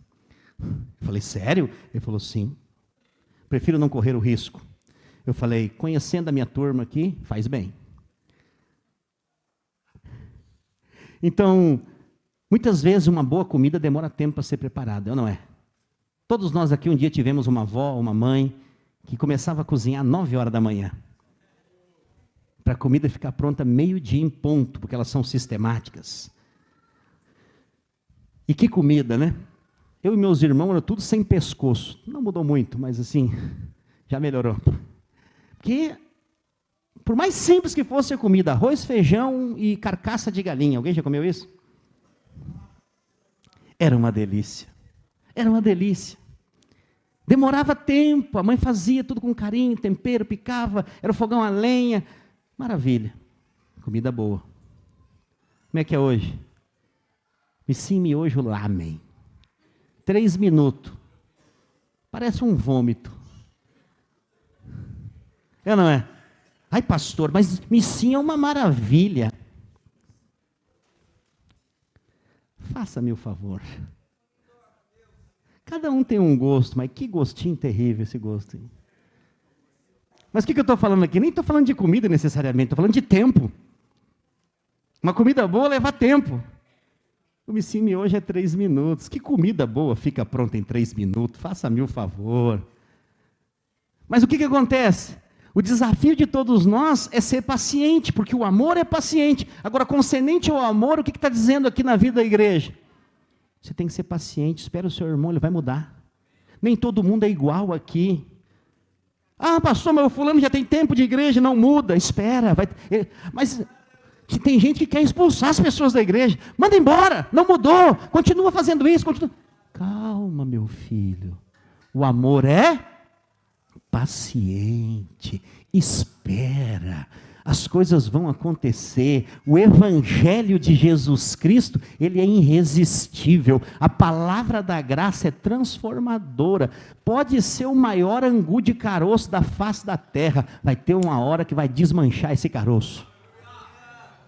Speaker 1: Eu falei, sério? Ele falou, sim. Prefiro não correr o risco. Eu falei, conhecendo a minha turma aqui, faz bem. Então, muitas vezes uma boa comida demora tempo para ser preparada, não é? Todos nós aqui um dia tivemos uma avó, uma mãe, que começava a cozinhar às 9 horas da manhã. Para a comida ficar pronta meio-dia em ponto, porque elas são sistemáticas. E que comida, né? Eu e meus irmãos eram tudo sem pescoço. Não mudou muito, mas assim, já melhorou. Porque, por mais simples que fosse a comida, arroz, feijão e carcaça de galinha. Alguém já comeu isso? Era uma delícia. Era uma delícia. Demorava tempo, a mãe fazia tudo com carinho, tempero, picava, era o fogão a lenha. Maravilha. Comida boa. Como é que é hoje? Sim, miojo, lamen. 3 minutos. Parece um vômito. É, não é? Ai, pastor, mas sim é uma maravilha. Faça-me o favor. Cada um tem um gosto, mas que gostinho terrível esse gosto. Mas o que eu estou falando aqui? Nem estou falando de comida necessariamente, estou falando de tempo. Uma comida boa leva tempo. O Missimi hoje é 3 minutos. Que comida boa fica pronta em 3 minutos? Faça-me o favor. Mas o que acontece? O desafio de todos nós é ser paciente, porque o amor é paciente. Agora, concernente ao amor, o que está dizendo aqui na vida da igreja? Você tem que ser paciente, espera o seu irmão, ele vai mudar. Nem todo mundo é igual aqui. Ah, pastor, mas o fulano já tem tempo de igreja, não muda, espera. Mas tem gente que quer expulsar as pessoas da igreja. Manda embora, não mudou, continua fazendo isso. Calma, meu filho. O amor é paciente, espera. As coisas vão acontecer. O evangelho de Jesus Cristo, ele é irresistível. A palavra da graça é transformadora. Pode ser o maior angu de caroço da face da terra, vai ter uma hora que vai desmanchar esse caroço.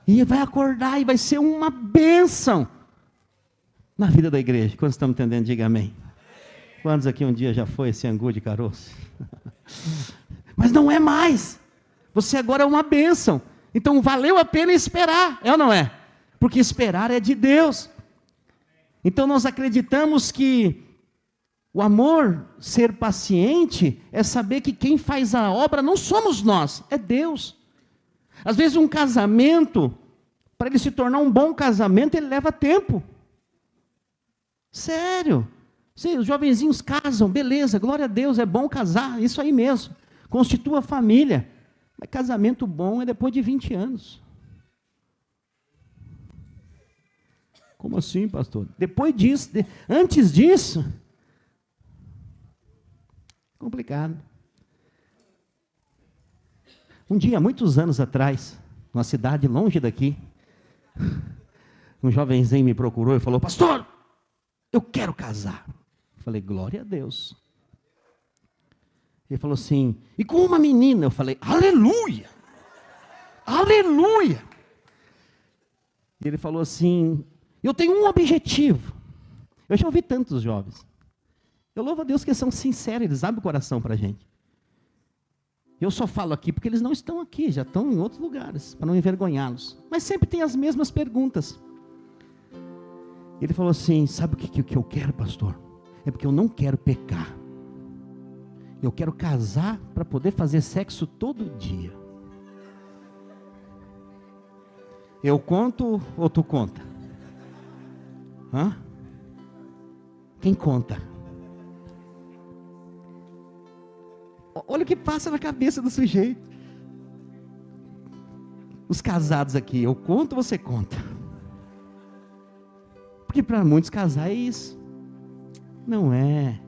Speaker 1: E vai acordar e vai ser uma bênção na vida da igreja. Quantos estão entendendo? Diga amém. Quantos aqui um dia já foi esse angu de caroço? Mas não é mais. Você agora é uma bênção. Então valeu a pena esperar, é ou não é? Porque esperar é de Deus. Então nós acreditamos que o amor, ser paciente, é saber que quem faz a obra não somos nós, é Deus. Às vezes um casamento, para ele se tornar um bom casamento, ele leva tempo. Sério. Sim, os jovenzinhos casam, beleza, glória a Deus, é bom casar, isso aí mesmo. Constitua família. Mas casamento bom é depois de 20 anos. Como assim, pastor? Depois disso, antes disso, complicado. Um dia, muitos anos atrás, numa cidade longe daqui, um jovenzinho me procurou e falou: pastor, eu quero casar. Eu falei: glória a Deus. Ele falou assim: e com uma menina? Eu falei: aleluia, aleluia. E ele falou assim: eu tenho um objetivo. Eu já ouvi tantos jovens. Eu louvo a Deus que eles são sinceros, eles abrem o coração para a gente. Eu só falo aqui porque eles não estão aqui, já estão em outros lugares, para não envergonhá-los. Mas sempre tem as mesmas perguntas. Ele falou assim: sabe o que eu quero, pastor? É porque eu não quero pecar. Eu quero casar para poder fazer sexo todo dia. Eu conto ou tu conta? Hã? Quem conta? Olha o que passa na cabeça do sujeito. Os casados aqui, eu conto ou você conta? Porque para muitos casar é isso. Não é.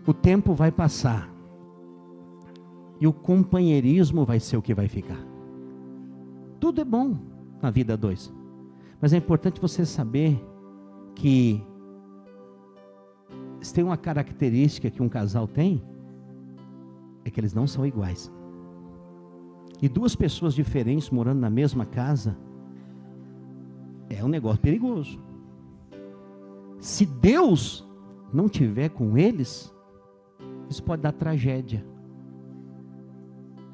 Speaker 1: O tempo vai passar. E o companheirismo vai ser o que vai ficar. Tudo é bom na vida a dois. Mas é importante você saber que se tem uma característica que um casal tem, é que eles não são iguais. E duas pessoas diferentes morando na mesma casa é um negócio perigoso. Se Deus não tiver com eles, isso pode dar tragédia.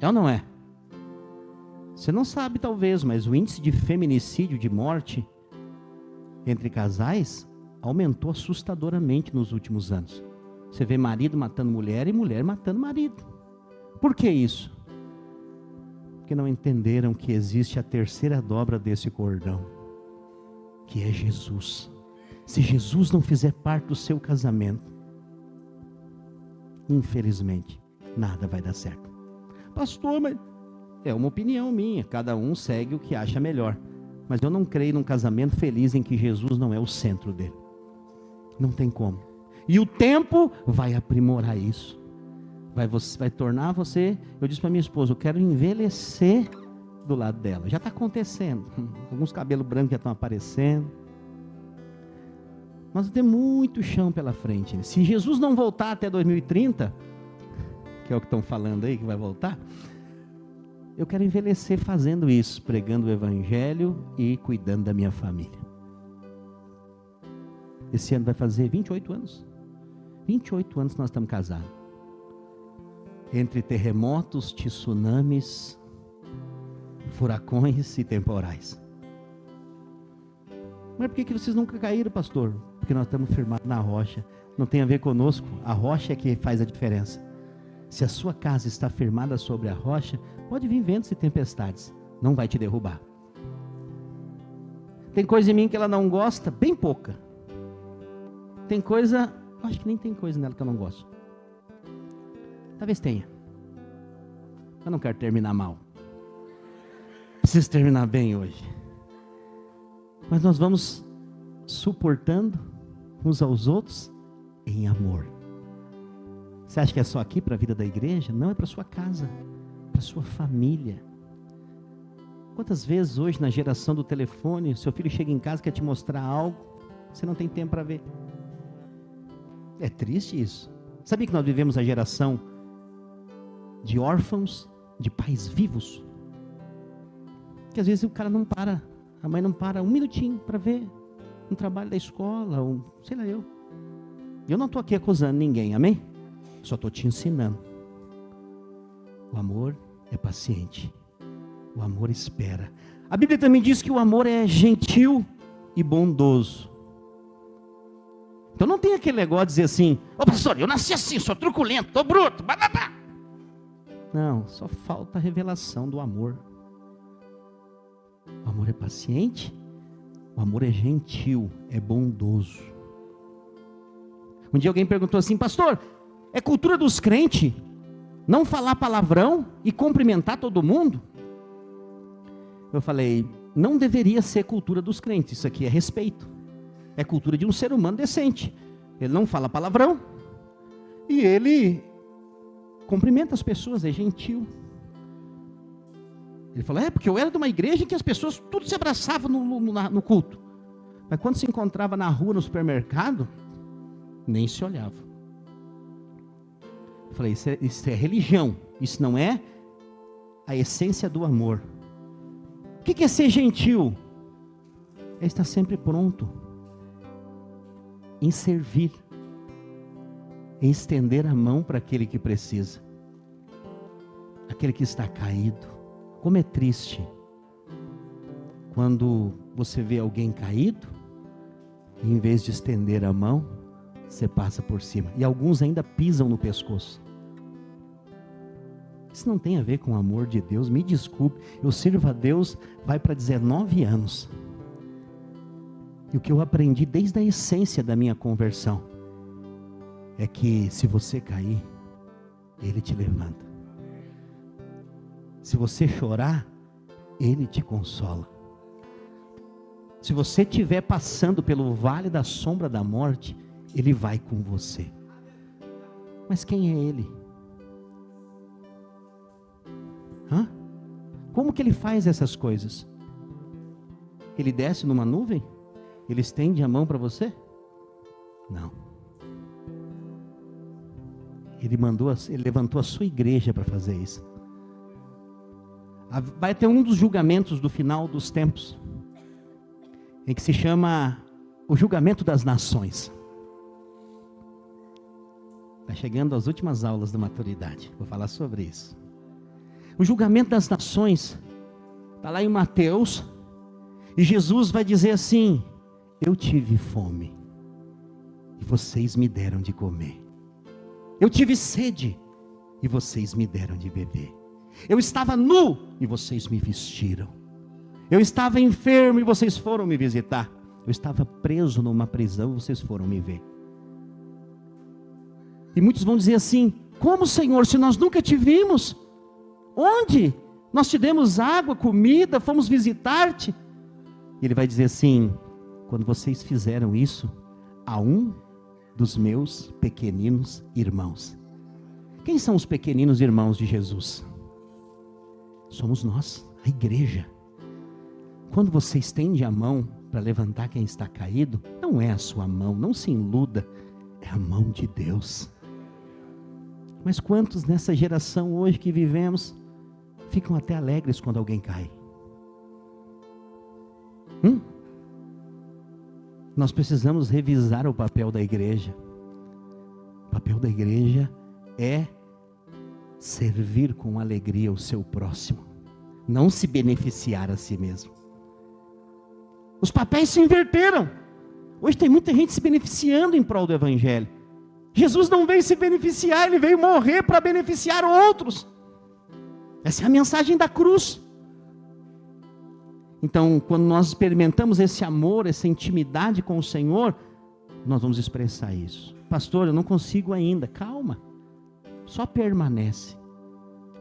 Speaker 1: É ou não é? Você não sabe talvez, mas o índice de feminicídio, de morte entre casais aumentou assustadoramente nos últimos anos. Você vê marido matando mulher e mulher matando marido. Por que isso? Porque não entenderam que existe a terceira dobra desse cordão, que é Jesus. Se Jesus não fizer parte do seu casamento, infelizmente, nada vai dar certo. Pastor, mas é uma opinião minha, cada um segue o que acha melhor. Mas eu não creio num casamento feliz em que Jesus não é o centro dele. Não tem como. E o tempo vai aprimorar isso. Vai tornar você... Eu disse para minha esposa: eu quero envelhecer do lado dela. Já está acontecendo. Alguns cabelos brancos já estão aparecendo. Nós temos muito chão pela frente. Se Jesus não voltar até 2030, que é o que estão falando aí, que vai voltar, eu quero envelhecer fazendo isso, pregando o evangelho e cuidando da minha família. Esse ano vai fazer 28 anos. 28 anos que nós estamos casados. entre terremotos, tsunamis, furacões e temporais. Mas por que vocês nunca caíram, pastor? Porque nós estamos firmados na rocha. Não tem a ver conosco, a rocha é que faz a diferença. Se a sua casa está firmada sobre a rocha, pode vir ventos e tempestades, não vai te derrubar. Tem coisa em mim que ela não gosta, bem pouca. Tem coisa, acho que nem tem coisa nela que eu não gosto. Talvez tenha. Eu não quero terminar mal. Preciso terminar bem hoje. Mas nós vamos suportando uns aos outros em amor. Você acha que é só aqui para a vida da igreja? Não, é para a sua casa, para a sua família. Quantas vezes hoje na geração do telefone, seu filho chega em casa e quer te mostrar algo, você não tem tempo para ver. É triste isso. Sabia que nós vivemos a geração de órfãos, de pais vivos? Que às vezes o cara não para, a mãe não para um minutinho para ver um trabalho da escola, sei lá eu. Eu não estou aqui acusando ninguém, amém? Só estou te ensinando. O amor é paciente. O amor espera. A Bíblia também diz que o amor é gentil e bondoso. Então não tem aquele negócio de dizer assim: ô pastor, eu nasci assim, sou truculento, sou bruto, bababá. Não, só falta a revelação do amor. O amor é paciente, o amor é gentil, é bondoso. Um dia alguém perguntou assim: pastor, é cultura dos crentes não falar palavrão e cumprimentar todo mundo? Eu falei, não deveria ser cultura dos crentes, isso aqui é respeito. É cultura de um ser humano decente. Ele não fala palavrão e ele cumprimenta as pessoas, é gentil. Ele falou, porque eu era de uma igreja em que as pessoas tudo se abraçavam no culto. Mas quando se encontrava na rua, no supermercado, nem se olhava. Eu falei, isso é religião, isso não é a essência do amor. O que é ser gentil? É estar sempre pronto em servir, em estender a mão para aquele que precisa, aquele que está caído. Como é triste quando você vê alguém caído e em vez de estender a mão, você passa por cima. E alguns ainda pisam no pescoço. Isso não tem a ver com o amor de Deus. Me desculpe, eu sirvo a Deus vai para 19 anos. E o que eu aprendi desde a essência da minha conversão é que se você cair, Ele te levanta. Se você chorar, Ele te consola. Se você estiver passando pelo vale da sombra da morte, Ele vai com você. Mas quem é Ele? Como que Ele faz essas coisas? Ele desce numa nuvem? Ele estende a mão para você? Não. Ele levantou a sua igreja para fazer isso. Vai ter um dos julgamentos do final dos tempos, em que se chama o julgamento das nações. Está chegando às últimas aulas da maturidade, vou falar sobre isso. O julgamento das nações, está lá em Mateus, e Jesus vai dizer assim, eu tive fome, e vocês me deram de comer. Eu tive sede, e vocês me deram de beber. Eu estava nu, e vocês me vestiram. Eu estava enfermo, e vocês foram me visitar. Eu estava preso numa prisão, e vocês foram me ver. E muitos vão dizer assim, como Senhor, se nós nunca te vimos? Onde? Nós te demos água, comida, fomos visitar-te. E Ele vai dizer assim, quando vocês fizeram isso a um dos meus pequeninos irmãos. Quem são os pequeninos irmãos de Jesus? Somos nós, a igreja. Quando você estende a mão para levantar quem está caído, não é a sua mão, não se iluda, é a mão de Deus. Mas quantos nessa geração hoje que vivemos, ficam até alegres quando alguém cai? Nós precisamos revisar o papel da igreja. O papel da igreja é servir com alegria o seu próximo, não se beneficiar a si mesmo. Os papéis se inverteram. Hoje tem muita gente se beneficiando em prol do Evangelho. Jesus não veio se beneficiar, Ele veio morrer para beneficiar outros. Essa é a mensagem da cruz. Então, quando nós experimentamos esse amor, essa intimidade com o Senhor, nós vamos expressar isso. Pastor, eu não consigo ainda. Calma, só permanece.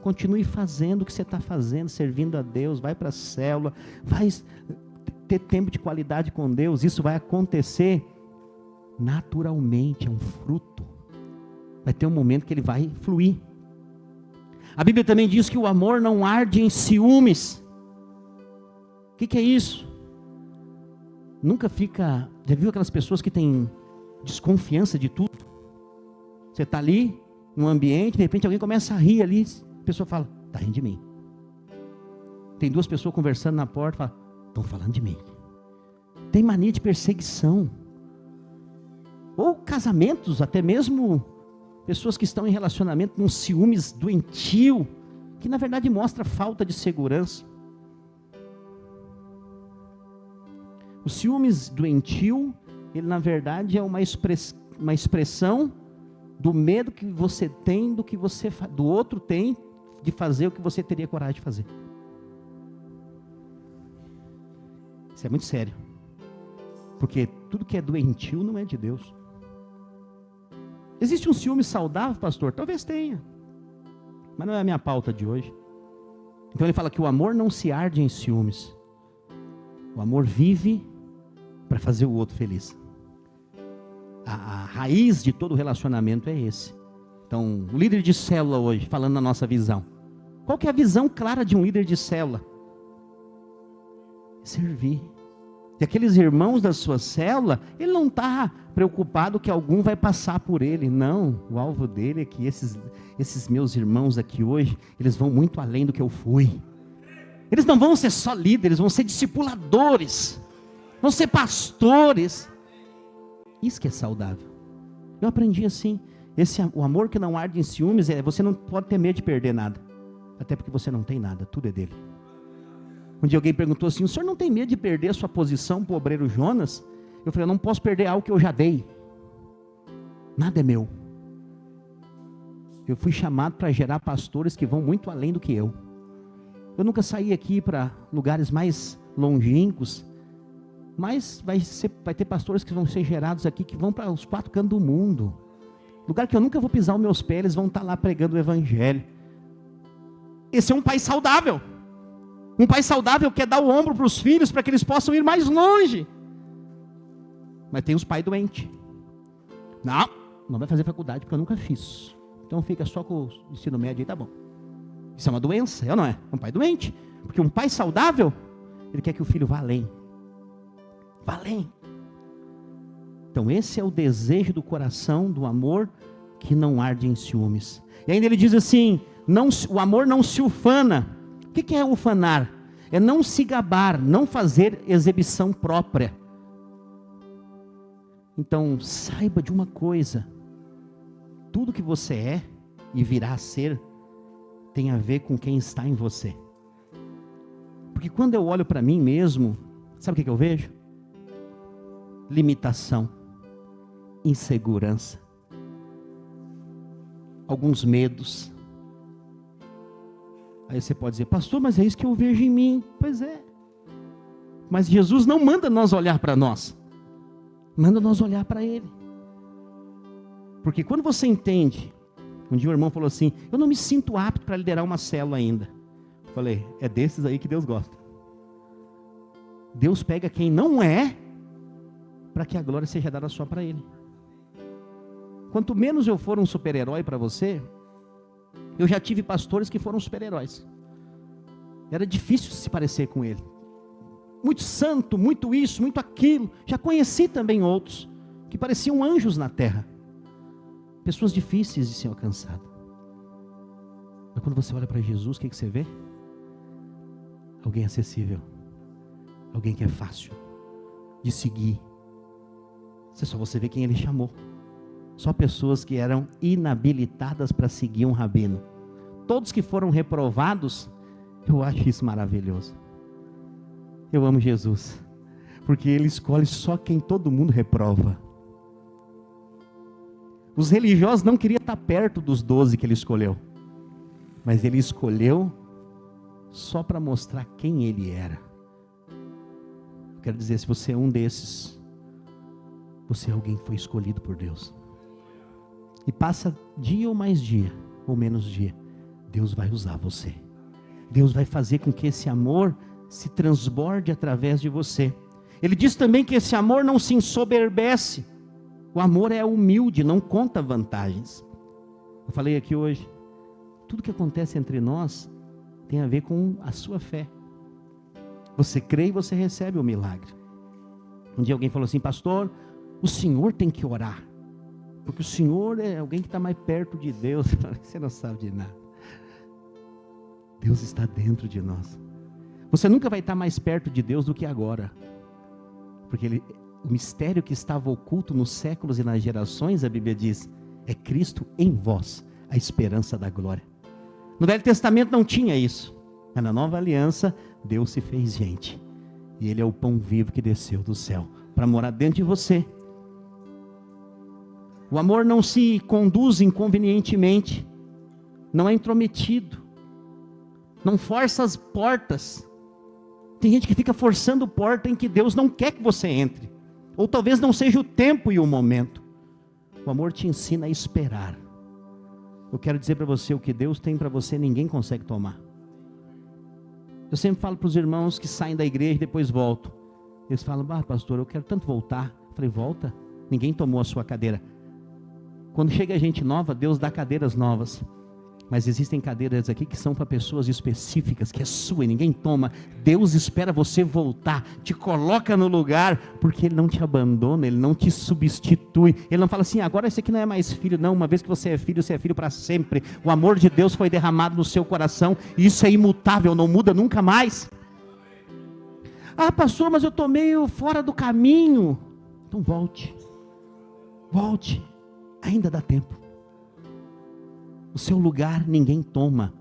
Speaker 1: Continue fazendo o que você está fazendo, servindo a Deus. Vai para a célula, vai ter tempo de qualidade com Deus. Isso vai acontecer naturalmente, é um fruto. Vai ter um momento que ele vai fluir. A Bíblia também diz que o amor não arde em ciúmes. O que é isso? Nunca fica... Já viu aquelas pessoas que têm desconfiança de tudo? Você está ali, num ambiente, de repente alguém começa a rir ali, a pessoa fala, está rindo de mim. Tem duas pessoas conversando na porta, fala, estão falando de mim. Tem mania de perseguição. Ou casamentos, até mesmo pessoas que estão em relacionamento com ciúmes doentio, que na verdade mostra falta de segurança. O ciúmes doentio, ele na verdade é uma expressão do medo que você tem, do outro tem, de fazer o que você teria coragem de fazer. Isso é muito sério. Porque tudo que é doentio não é de Deus. Existe um ciúme saudável, pastor? Talvez tenha. Mas não é a minha pauta de hoje. Então ele fala que o amor não se arde em ciúmes. O amor vive para fazer o outro feliz. A raiz de todo relacionamento é esse. Então, o líder de célula hoje, falando na nossa visão. Qual que é a visão clara de um líder de célula? Servir. E aqueles irmãos da sua célula, ele não está preocupado que algum vai passar por ele. Não, o alvo dele é que esses meus irmãos aqui hoje, eles vão muito além do que eu fui. Eles não vão ser só líderes, vão ser discipuladores, vão ser pastores. Isso que é saudável. Eu aprendi assim, o amor que não arde em ciúmes, você não pode ter medo de perder nada. Até porque você não tem nada, tudo é dele. Um dia alguém perguntou assim, o senhor não tem medo de perder a sua posição para o obreiro Jonas? Eu falei, eu não posso perder algo que eu já dei. Nada é meu. Eu fui chamado para gerar pastores que vão muito além do que eu. Eu nunca saí aqui para lugares mais longínquos, mas vai ter pastores que vão ser gerados aqui, que vão para os 4 cantos do mundo. Lugar que eu nunca vou pisar os meus pés, eles vão estar lá pregando o Evangelho. Esse é um pai saudável. Um pai saudável quer dar o ombro para os filhos, para que eles possam ir mais longe. Mas tem os pais doentes. Não vai fazer faculdade, porque eu nunca fiz. Então fica só com o ensino médio aí, tá bom. Isso é uma doença, é ou não é? Um pai doente. Porque um pai saudável, ele quer que o filho vá além. Vá além. Então esse é o desejo do coração, do amor, que não arde em ciúmes. E ainda ele diz assim, o amor não se ufana. O que é ufanar? É não se gabar, não fazer exibição própria. Então, saiba de uma coisa. Tudo que você é e virá a ser, tem a ver com quem está em você. Porque quando eu olho para mim mesmo, sabe o que eu vejo? Limitação, insegurança, alguns medos. Aí você pode dizer, pastor, mas é isso que eu vejo em mim. Pois é. Mas Jesus não manda nós olhar para nós. Manda nós olhar para Ele. Porque quando você entende, um dia o irmão falou assim, eu não me sinto apto para liderar uma célula ainda. Eu falei, é desses aí que Deus gosta. Deus pega quem não é, para que a glória seja dada só para Ele. Quanto menos eu for um super-herói para você, eu já tive pastores que foram super-heróis. Era difícil se parecer com ele. Muito santo, muito isso, muito aquilo. Já conheci também outros que pareciam anjos na terra. Pessoas difíceis de ser alcançadas. Mas quando você olha para Jesus, o que você vê? Alguém acessível. Alguém que é fácil de seguir. Só você vê quem Ele chamou. Só pessoas que eram inabilitadas para seguir um rabino. todos que foram reprovados, eu acho isso maravilhoso. Eu amo Jesus, porque Ele escolhe só quem todo mundo reprova. Os religiosos não queriam estar perto dos 12 que Ele escolheu, mas Ele escolheu só para mostrar quem Ele era. Eu quero dizer, se você é um desses, você é alguém que foi escolhido por Deus. E passa dia ou mais dia, ou menos dia, Deus vai usar você. Deus vai fazer com que esse amor se transborde através de você. Ele diz também que esse amor não se ensoberbece. O amor é humilde, não conta vantagens. Eu falei aqui hoje, tudo que acontece entre nós tem a ver com a sua fé. Você crê e você recebe o milagre. Um dia alguém falou assim: pastor, o senhor tem que orar, porque o senhor é alguém que está mais perto de Deus. Você não sabe de nada. Deus está dentro de nós. Você nunca vai estar mais perto de Deus do que agora, porque o mistério que estava oculto nos séculos e nas gerações, a Bíblia diz, é Cristo em vós, a esperança da glória. No Velho Testamento não tinha isso, mas na Nova Aliança, Deus se fez gente, e Ele é o pão vivo que desceu do céu, para morar dentro de você. O amor não se conduz inconvenientemente, não é intrometido, não força as portas. Tem gente que fica forçando porta em que Deus não quer que você entre, ou talvez não seja o tempo e o momento. O amor te ensina a esperar. Eu quero dizer para você, o que Deus tem para você, ninguém consegue tomar. Eu sempre falo para os irmãos que saem da igreja e depois voltam. Eles falam: pastor, eu quero tanto voltar. Eu falei: volta, ninguém tomou a sua cadeira. Quando chega gente nova, Deus dá cadeiras novas. Mas existem cadeiras aqui que são para pessoas específicas, que é sua e ninguém toma. Deus espera você voltar, te coloca no lugar, porque Ele não te abandona, Ele não te substitui. Ele não fala assim: agora esse aqui não é mais filho. Não, uma vez que você é filho para sempre. O amor de Deus foi derramado no seu coração, e isso é imutável, não muda nunca mais. Pastor, mas eu estou meio fora do caminho. Então volte, ainda dá tempo. O seu lugar ninguém toma.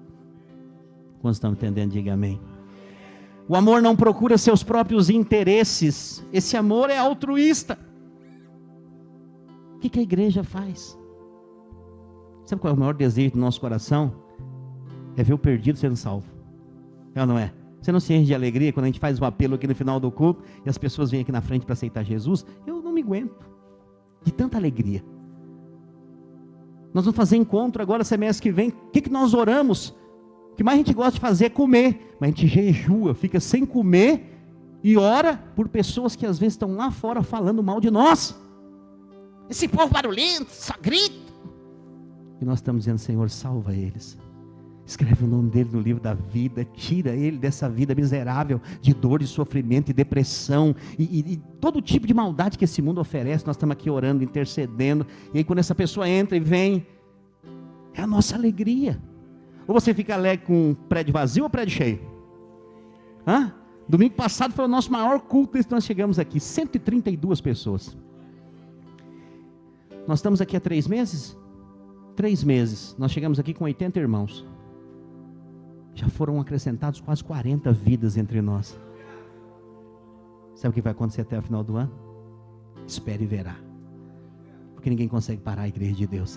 Speaker 1: Quando estão entendendo, diga amém. O amor não procura seus próprios interesses. Esse amor é altruísta. O que a igreja faz? Sabe qual é o maior desejo do nosso coração? É ver o perdido sendo salvo. É ou não é? Você não se enche de alegria quando a gente faz o apelo aqui no final do culto e as pessoas vêm aqui na frente para aceitar Jesus? Eu não me aguento de tanta alegria. Nós vamos fazer encontro agora semestre que vem. O que nós oramos? O que mais a gente gosta de fazer é comer. Mas a gente jejua, fica sem comer e ora por pessoas que às vezes estão lá fora falando mal de nós. Esse povo barulhento, só grita. E nós estamos dizendo: Senhor, salva eles. Escreve o nome dele no livro da vida. Tira ele dessa vida miserável de dor, de sofrimento e depressão e todo tipo de maldade que esse mundo oferece. Nós estamos aqui orando, intercedendo. E aí quando essa pessoa entra e vem, é a nossa alegria. Ou você fica alegre com prédio vazio ou prédio cheio? Domingo passado foi o nosso maior culto desde que nós chegamos aqui. 132 pessoas. Nós estamos aqui há 3 meses? 3 meses. Nós chegamos aqui com 80 irmãos. Já foram acrescentados quase 40 vidas entre nós. Sabe o que vai acontecer até o final do ano? Espere e verá. Porque ninguém consegue parar a igreja de Deus.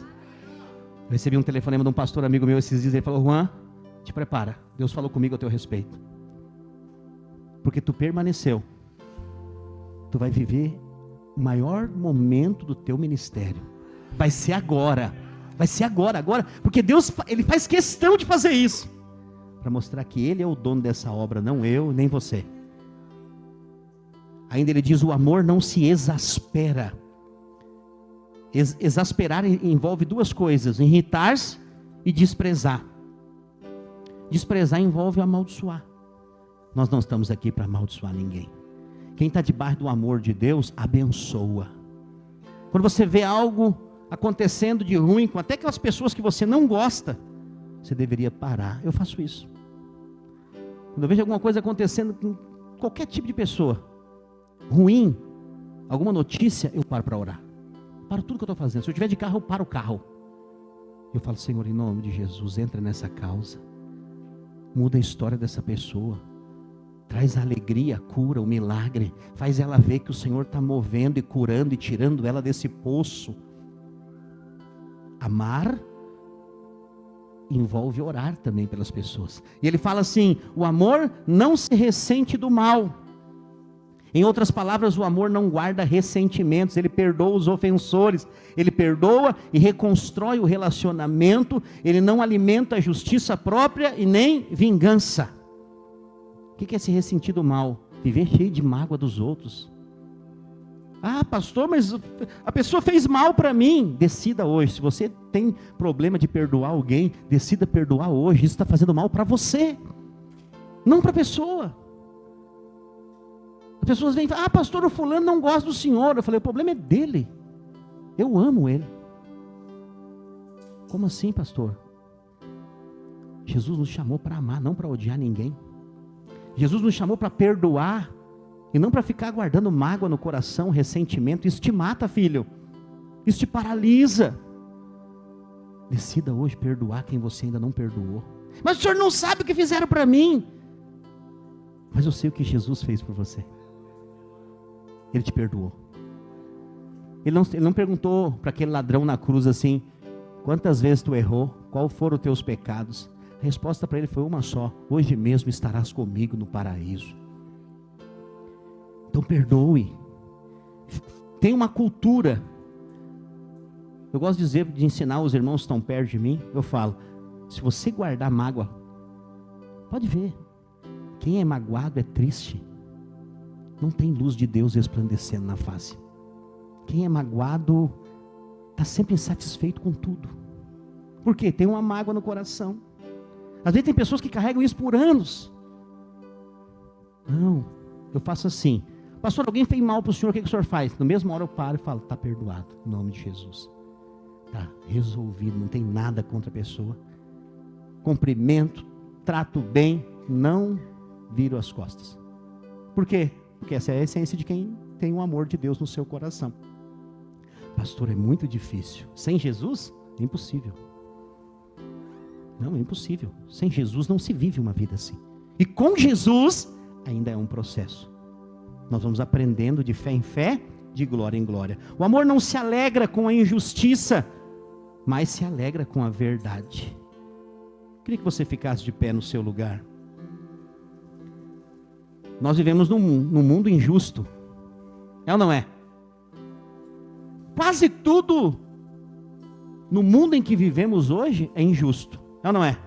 Speaker 1: Eu recebi um telefonema de um pastor amigo meu esses dias. Ele falou: Juan, te prepara, Deus falou comigo a teu respeito. Porque tu permaneceu. Tu vai viver o maior momento do teu ministério. Vai ser agora. Vai ser agora. Porque Deus, Ele faz questão de fazer isso. Para mostrar que Ele é o dono dessa obra, não eu, nem você. Ainda Ele diz: o amor não se exaspera. Exasperar envolve 2 coisas: irritar-se e desprezar. Desprezar envolve amaldiçoar. Nós não estamos aqui para amaldiçoar ninguém. Quem está debaixo do amor de Deus, abençoa. Quando você vê algo acontecendo de ruim, com até aquelas pessoas que você não gosta, você deveria parar. Eu faço isso. Quando eu vejo alguma coisa acontecendo com qualquer tipo de pessoa ruim, alguma notícia, eu paro para orar. Paro tudo que eu estou fazendo. Se eu estiver de carro, eu paro o carro. Eu falo, Senhor, em nome de Jesus, entra nessa causa. Muda a história dessa pessoa. Traz a alegria, a cura, o milagre. Faz ela ver que o Senhor está movendo e curando e tirando ela desse poço. Amar envolve orar também pelas pessoas. E ele fala assim, o amor não se ressente do mal. Em outras palavras, o amor não guarda ressentimentos, ele perdoa os ofensores, ele perdoa e reconstrói o relacionamento, ele não alimenta a justiça própria e nem vingança. O que é se ressentir do mal? Viver cheio de mágoa dos outros. Ah, pastor, mas a pessoa fez mal para mim. Decida hoje, se você tem problema de perdoar alguém, decida perdoar hoje, isso está fazendo mal para você, não para a pessoa. As pessoas vêm e falam, pastor, o fulano não gosta do senhor. Eu falei, o problema é dele. Eu amo ele. Como assim, pastor? Jesus nos chamou para amar, não para odiar ninguém. Jesus nos chamou para perdoar, e não para ficar guardando mágoa no coração, ressentimento. Isso te mata, filho. Isso te paralisa. Decida hoje perdoar quem você ainda não perdoou. Mas o senhor não sabe o que fizeram para mim. Mas eu sei o que Jesus fez por você. Ele te perdoou. Ele não perguntou para aquele ladrão na cruz assim, quantas vezes tu errou, qual foram os teus pecados. A resposta para ele foi uma só, hoje mesmo estarás comigo no paraíso. Então perdoe. Tem uma cultura. Eu gosto de dizer, de ensinar os irmãos que estão perto de mim, eu falo, se você guardar mágoa, pode ver, quem é magoado é triste. Não tem luz de Deus resplandecendo na face. Quem é magoado está sempre insatisfeito com tudo. Por quê? Tem uma mágoa no coração. Às vezes tem pessoas que carregam isso por anos. Não, eu faço assim. Pastor, alguém fez mal para o senhor, o que o senhor faz? Na mesma hora eu paro e falo, está perdoado, em nome de Jesus. Está resolvido, não tem nada contra a pessoa. Cumprimento, trato bem, não viro as costas. Por quê? Porque essa é a essência de quem tem o amor de Deus no seu coração. Pastor, é muito difícil. Sem Jesus, é impossível. Não, é impossível. Sem Jesus não se vive uma vida assim. E com Jesus, ainda é um processo. Nós vamos aprendendo de fé em fé, de glória em glória. O amor não se alegra com a injustiça, mas se alegra com a verdade. Eu queria que você ficasse de pé no seu lugar. Nós vivemos num mundo injusto. É ou não é? Quase tudo no mundo em que vivemos hoje é injusto. É ou não é?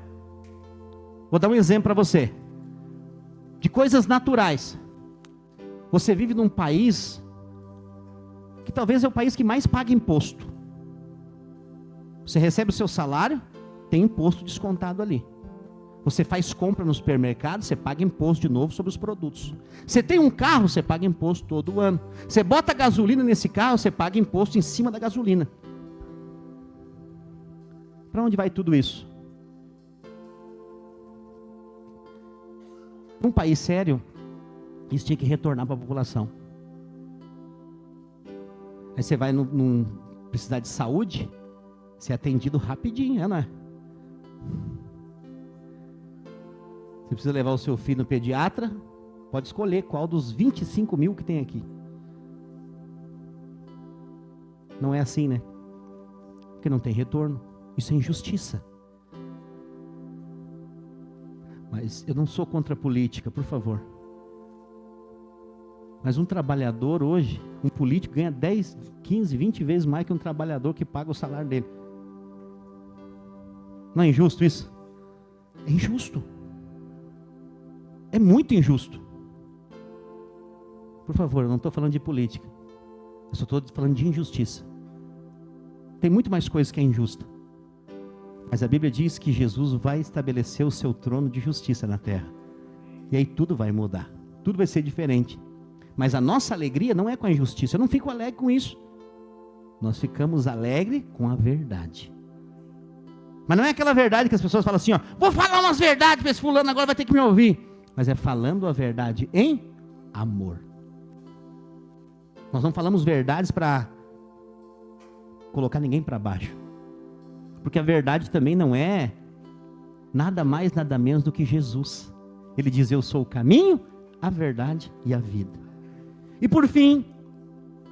Speaker 1: Vou dar um exemplo para você. De coisas naturais. Você vive num país que talvez é o país que mais paga imposto. Você recebe o seu salário, tem imposto descontado ali. Você faz compra no supermercado, você paga imposto de novo sobre os produtos. Você tem um carro, você paga imposto todo ano. Você bota gasolina nesse carro, você paga imposto em cima da gasolina. Para onde vai tudo isso? Num país sério, isso tinha que retornar para a população. Aí você vai precisar de saúde, você é atendido rapidinho, não é? Você precisa levar o seu filho no pediatra, pode escolher qual dos 25 mil que tem aqui. Não é assim, né? Porque não tem retorno. Isso é injustiça. Mas eu não sou contra a política, por favor. Mas um trabalhador hoje, um político ganha 10, 15, 20 vezes mais que um trabalhador que paga o salário dele. Não é injusto isso? É injusto. É muito injusto. Por favor, eu não estou falando de política. Eu só estou falando de injustiça. Tem muito mais coisas que é injusta. Mas a Bíblia diz que Jesus vai estabelecer o seu trono de justiça na terra. E aí tudo vai mudar. Tudo vai ser diferente. Mas a nossa alegria não é com a injustiça. Eu não fico alegre com isso. Nós ficamos alegres com a verdade. Mas não é aquela verdade que as pessoas falam assim, ó, vou falar umas verdades para esse fulano, agora vai ter que me ouvir. Mas é falando a verdade em amor. Nós não falamos verdades para colocar ninguém para baixo. porque a verdade também não é nada mais, nada menos do que Jesus. Ele diz: eu sou o caminho, a verdade e a vida. E por fim,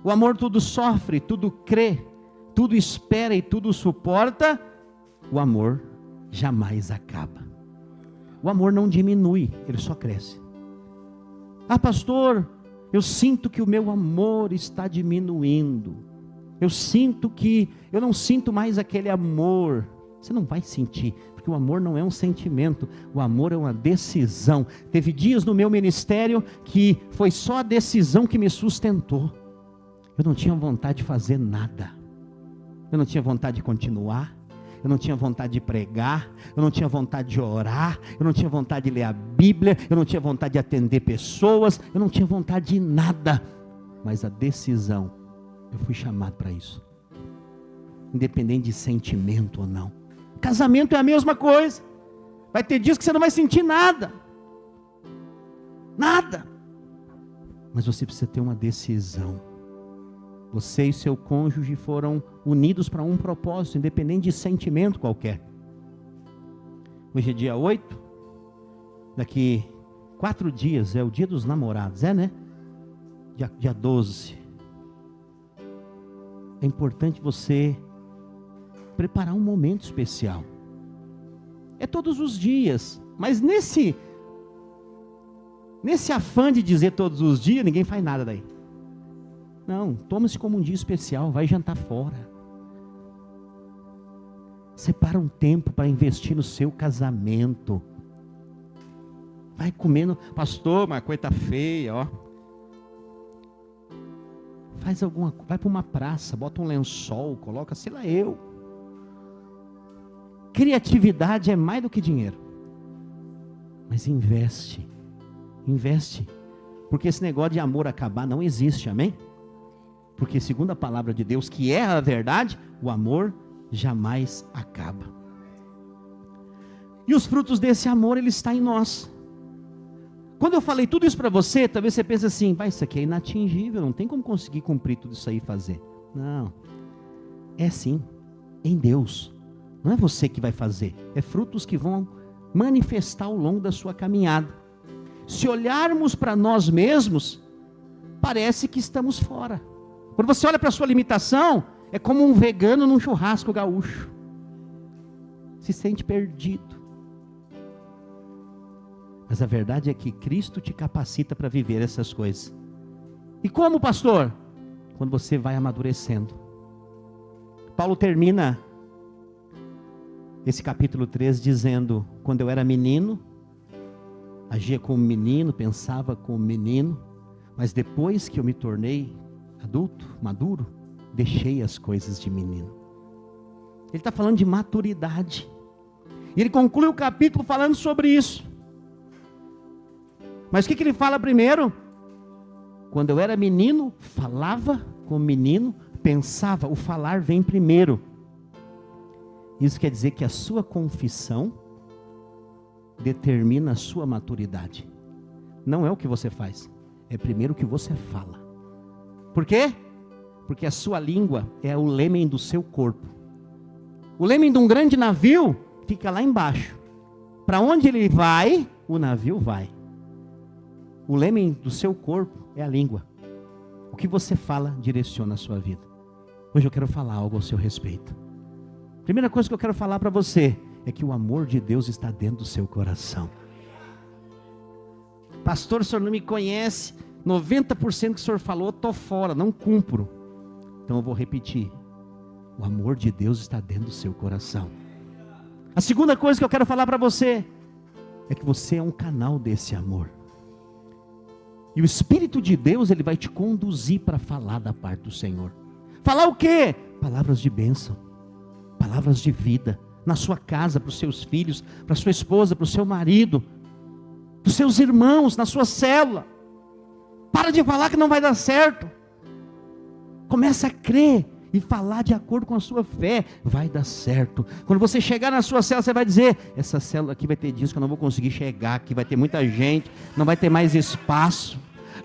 Speaker 1: o amor tudo sofre, tudo crê, tudo espera e tudo suporta. O amor jamais acaba. O amor não diminui, ele só cresce. Ah, pastor, eu sinto que o meu amor está diminuindo. Eu não sinto mais aquele amor. Você não vai sentir, porque o amor não é um sentimento, o amor é uma decisão. Teve dias no meu ministério que foi só a decisão que me sustentou. Eu não tinha vontade de fazer nada. Eu não tinha vontade de continuar. Eu não tinha vontade de pregar, eu não tinha vontade de orar, eu não tinha vontade de ler a Bíblia, eu não tinha vontade de atender pessoas, eu não tinha vontade de nada. Mas a decisão, eu fui chamado para isso. Independente de sentimento ou não. Casamento é a mesma coisa. Vai ter dias que você não vai sentir nada. Nada. Mas você precisa ter uma decisão. Você e seu cônjuge foram unidos para um propósito, independente de sentimento qualquer. Hoje é dia 8. Daqui 4 dias é o dia dos namorados, né? Dia 12. É importante você preparar um momento especial. É todos os dias, mas nesse afã de dizer todos os dias, ninguém faz nada daí. Não, toma-se como um dia especial, vai jantar fora. Separa um tempo para investir no seu casamento. Vai comendo, pastor, mas coisa feia, ó. Vai para uma praça, bota um lençol, coloca, sei lá eu. Criatividade é mais do que dinheiro. Mas investe, porque esse negócio de amor acabar não existe, amém? Porque segundo a palavra de Deus, que é a verdade, o amor jamais acaba. E os frutos desse amor, ele está em nós. Quando eu falei tudo isso para você, talvez você pense assim: isso aqui é inatingível, não tem como conseguir cumprir tudo isso aí e fazer. Não, é sim, em Deus. Não é você que vai fazer, é frutos que vão manifestar ao longo da sua caminhada. Se olharmos para nós mesmos, parece que estamos fora. Quando você olha para a sua limitação, é como um vegano num churrasco gaúcho. Se sente perdido. Mas a verdade é que Cristo te capacita para viver essas coisas. E como, pastor? Quando você vai amadurecendo. Paulo termina esse capítulo 3 dizendo: quando eu era menino, agia como menino, pensava como menino, mas depois que eu me tornei adulto, maduro, deixei as coisas de menino. Ele está falando de maturidade. E ele conclui o capítulo falando sobre isso. Mas o que ele fala primeiro? Quando eu era menino, falava como menino, pensava. O falar vem primeiro. Isso quer dizer que a sua confissão determina a sua maturidade. Não é o que você faz, é primeiro o que você fala. Por quê? Porque a sua língua é o lêmen do seu corpo. O lêmen de um grande navio fica lá embaixo. Para onde ele vai, o navio vai. O lêmen do seu corpo é a língua. O que você fala direciona a sua vida. Hoje eu quero falar algo ao seu respeito. Primeira coisa que eu quero falar para você é que o amor de Deus está dentro do seu coração. Pastor, o senhor não me conhece. 90% que o senhor falou, eu estou fora, não cumpro. Então eu vou repetir. O amor de Deus está dentro do seu coração. A segunda coisa que eu quero falar para você é que você é um canal desse amor. E o Espírito de Deus, ele vai te conduzir para falar da parte do Senhor. Falar o quê? Palavras de bênção, palavras de vida, na sua casa, para os seus filhos, para a sua esposa, para o seu marido, para os seus irmãos, na sua célula. Para de falar que não vai dar certo. Começa a crer e falar de acordo com a sua fé. Vai dar certo. Quando você chegar na sua célula, você vai dizer: essa célula aqui vai ter dias que eu não vou conseguir chegar, que vai ter muita gente, não vai ter mais espaço.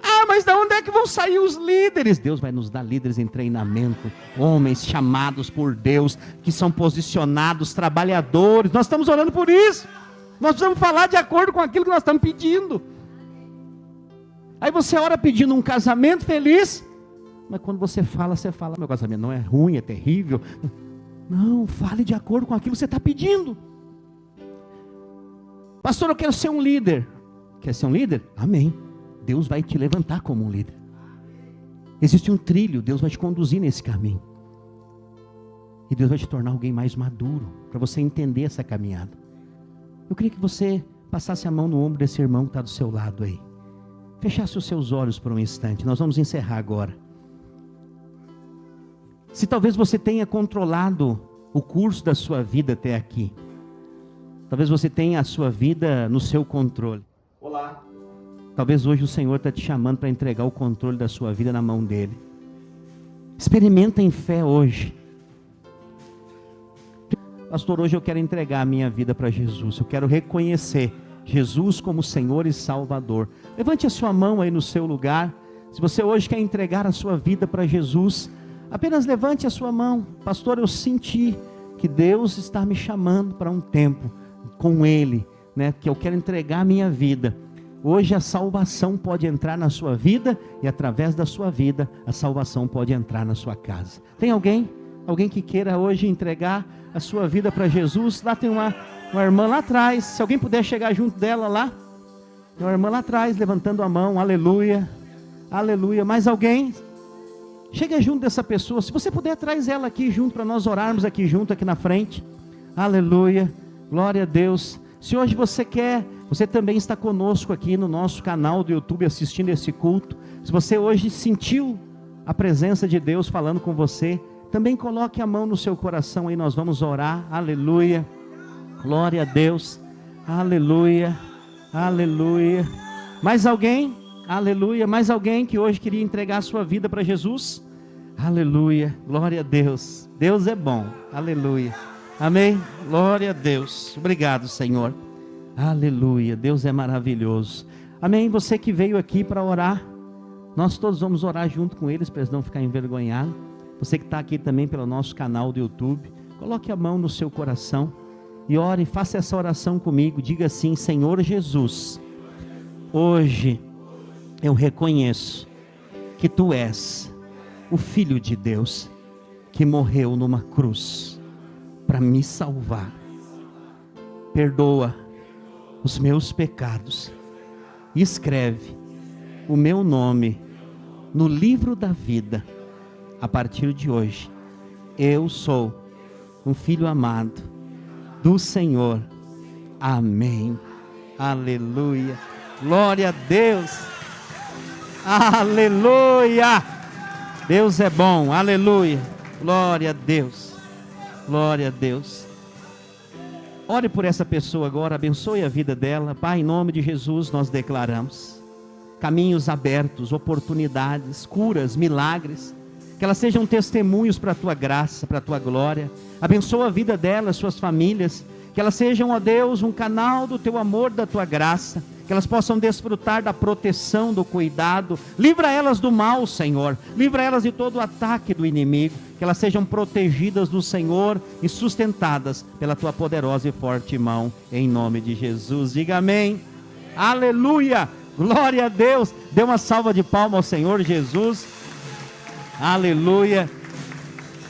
Speaker 1: Ah, mas de onde é que vão sair os líderes? Deus vai nos dar líderes em treinamento, homens chamados por Deus, que são posicionados, trabalhadores. Nós estamos orando por isso. Nós precisamos falar de acordo com aquilo que nós estamos pedindo. Aí você ora pedindo um casamento feliz, mas quando você fala, meu casamento não é ruim, é terrível. Não, fale de acordo com aquilo que você está pedindo. Pastor, eu quero ser um líder. Quer ser um líder? Amém. Deus vai te levantar como um líder. Existe um trilho, Deus vai te conduzir nesse caminho. E Deus vai te tornar alguém mais maduro, para você entender essa caminhada. Eu queria que você passasse a mão no ombro desse irmão que está do seu lado aí. Fechasse os seus olhos por um instante. Nós vamos encerrar agora. Se talvez você tenha controlado o curso da sua vida até aqui. Talvez você tenha a sua vida no seu controle. Olá. Talvez hoje o Senhor está te chamando para entregar o controle da sua vida na mão dEle. Experimenta em fé hoje. Pastor, hoje eu quero entregar a minha vida para Jesus. Eu quero reconhecer Jesus como Senhor e Salvador. Levante a sua mão aí no seu lugar. Se você hoje quer entregar a sua vida para Jesus, apenas levante a sua mão. Pastor, eu senti que Deus está me chamando para um tempo com Ele, né? Que eu quero entregar a minha vida. Hoje a salvação pode entrar na sua vida e através da sua vida a salvação pode entrar na sua casa. Tem alguém? Alguém que queira hoje entregar a sua vida para Jesus? Lá tem uma irmã lá atrás. Se alguém puder chegar junto dela lá. Tem uma irmã lá atrás levantando a mão. Aleluia. Aleluia. Mais alguém? Chega junto dessa pessoa. Se você puder, traz ela aqui junto para nós orarmos aqui junto, aqui na frente. Aleluia. Glória a Deus. Se hoje você quer, você também está conosco aqui no nosso canal do YouTube assistindo esse culto. Se você hoje sentiu a presença de Deus falando com você, também coloque a mão no seu coração aí, nós vamos orar. Aleluia. Glória a Deus. Aleluia. Aleluia. Mais alguém? Aleluia. Mais alguém que hoje queria entregar a sua vida para Jesus? Aleluia. Glória a Deus. Deus é bom. Aleluia. Amém? Glória a Deus. Obrigado, Senhor. Aleluia. Deus é maravilhoso. Amém? Você que veio aqui para orar, nós todos vamos orar junto com eles, para eles não ficarem envergonhados. Você que está aqui também pelo nosso canal do YouTube, coloque a mão no seu coração e ore, faça essa oração comigo. Diga assim: Senhor Jesus, hoje eu reconheço que Tu és o Filho de Deus, que morreu numa cruz para me salvar. Perdoa os meus pecados, escreve o meu nome no livro da vida. A partir de hoje, eu sou um filho amado do Senhor. Amém. Aleluia. Glória a Deus. Aleluia. Deus é bom. Aleluia. Glória a Deus. Glória a Deus. Ore por essa pessoa agora, abençoe a vida dela. Pai, em nome de Jesus nós declaramos caminhos abertos, oportunidades, curas, milagres. Que elas sejam testemunhos para a Tua graça, para a Tua glória. Abençoa a vida delas, suas famílias. Que elas sejam, ó Deus, um canal do Teu amor, da Tua graça. Que elas possam desfrutar da proteção, do cuidado. Livra elas do mal, Senhor. Livra elas de todo o ataque do inimigo. Que elas sejam protegidas do Senhor e sustentadas pela Tua poderosa e forte mão. Em nome de Jesus. Diga amém. Aleluia. Glória a Deus. Dê uma salva de palmas ao Senhor Jesus. Aleluia.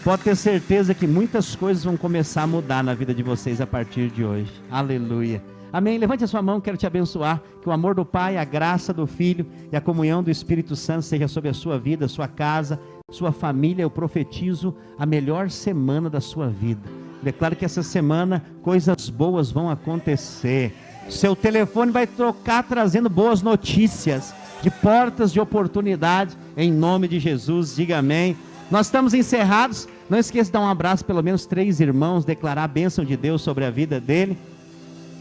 Speaker 1: Pode ter certeza que muitas coisas vão começar a mudar na vida de vocês a partir de hoje. Aleluia. Amém. Levante a sua mão, quero te abençoar. Que o amor do Pai, a graça do Filho e a comunhão do Espírito Santo seja sobre a sua vida, sua casa, sua família. Eu profetizo a melhor semana da sua vida. Declaro que essa semana coisas boas vão acontecer. Seu telefone vai tocar trazendo boas notícias, de portas de oportunidade, em nome de Jesus. Diga amém. Nós estamos encerrados. Não esqueça de dar um abraço pelo menos 3 irmãos, declarar a bênção de Deus sobre a vida dele.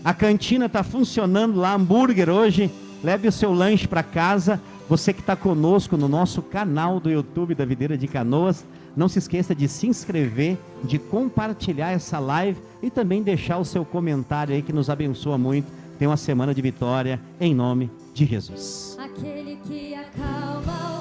Speaker 1: A cantina está funcionando lá, hambúrguer hoje. Leve o seu lanche para casa. Você que está conosco no nosso canal do YouTube da Videira de Canoas, não se esqueça de se inscrever, de compartilhar essa live e também deixar o seu comentário aí, que nos abençoa muito. Tenha uma semana de vitória em nome de Jesus.
Speaker 2: Aquele que acalma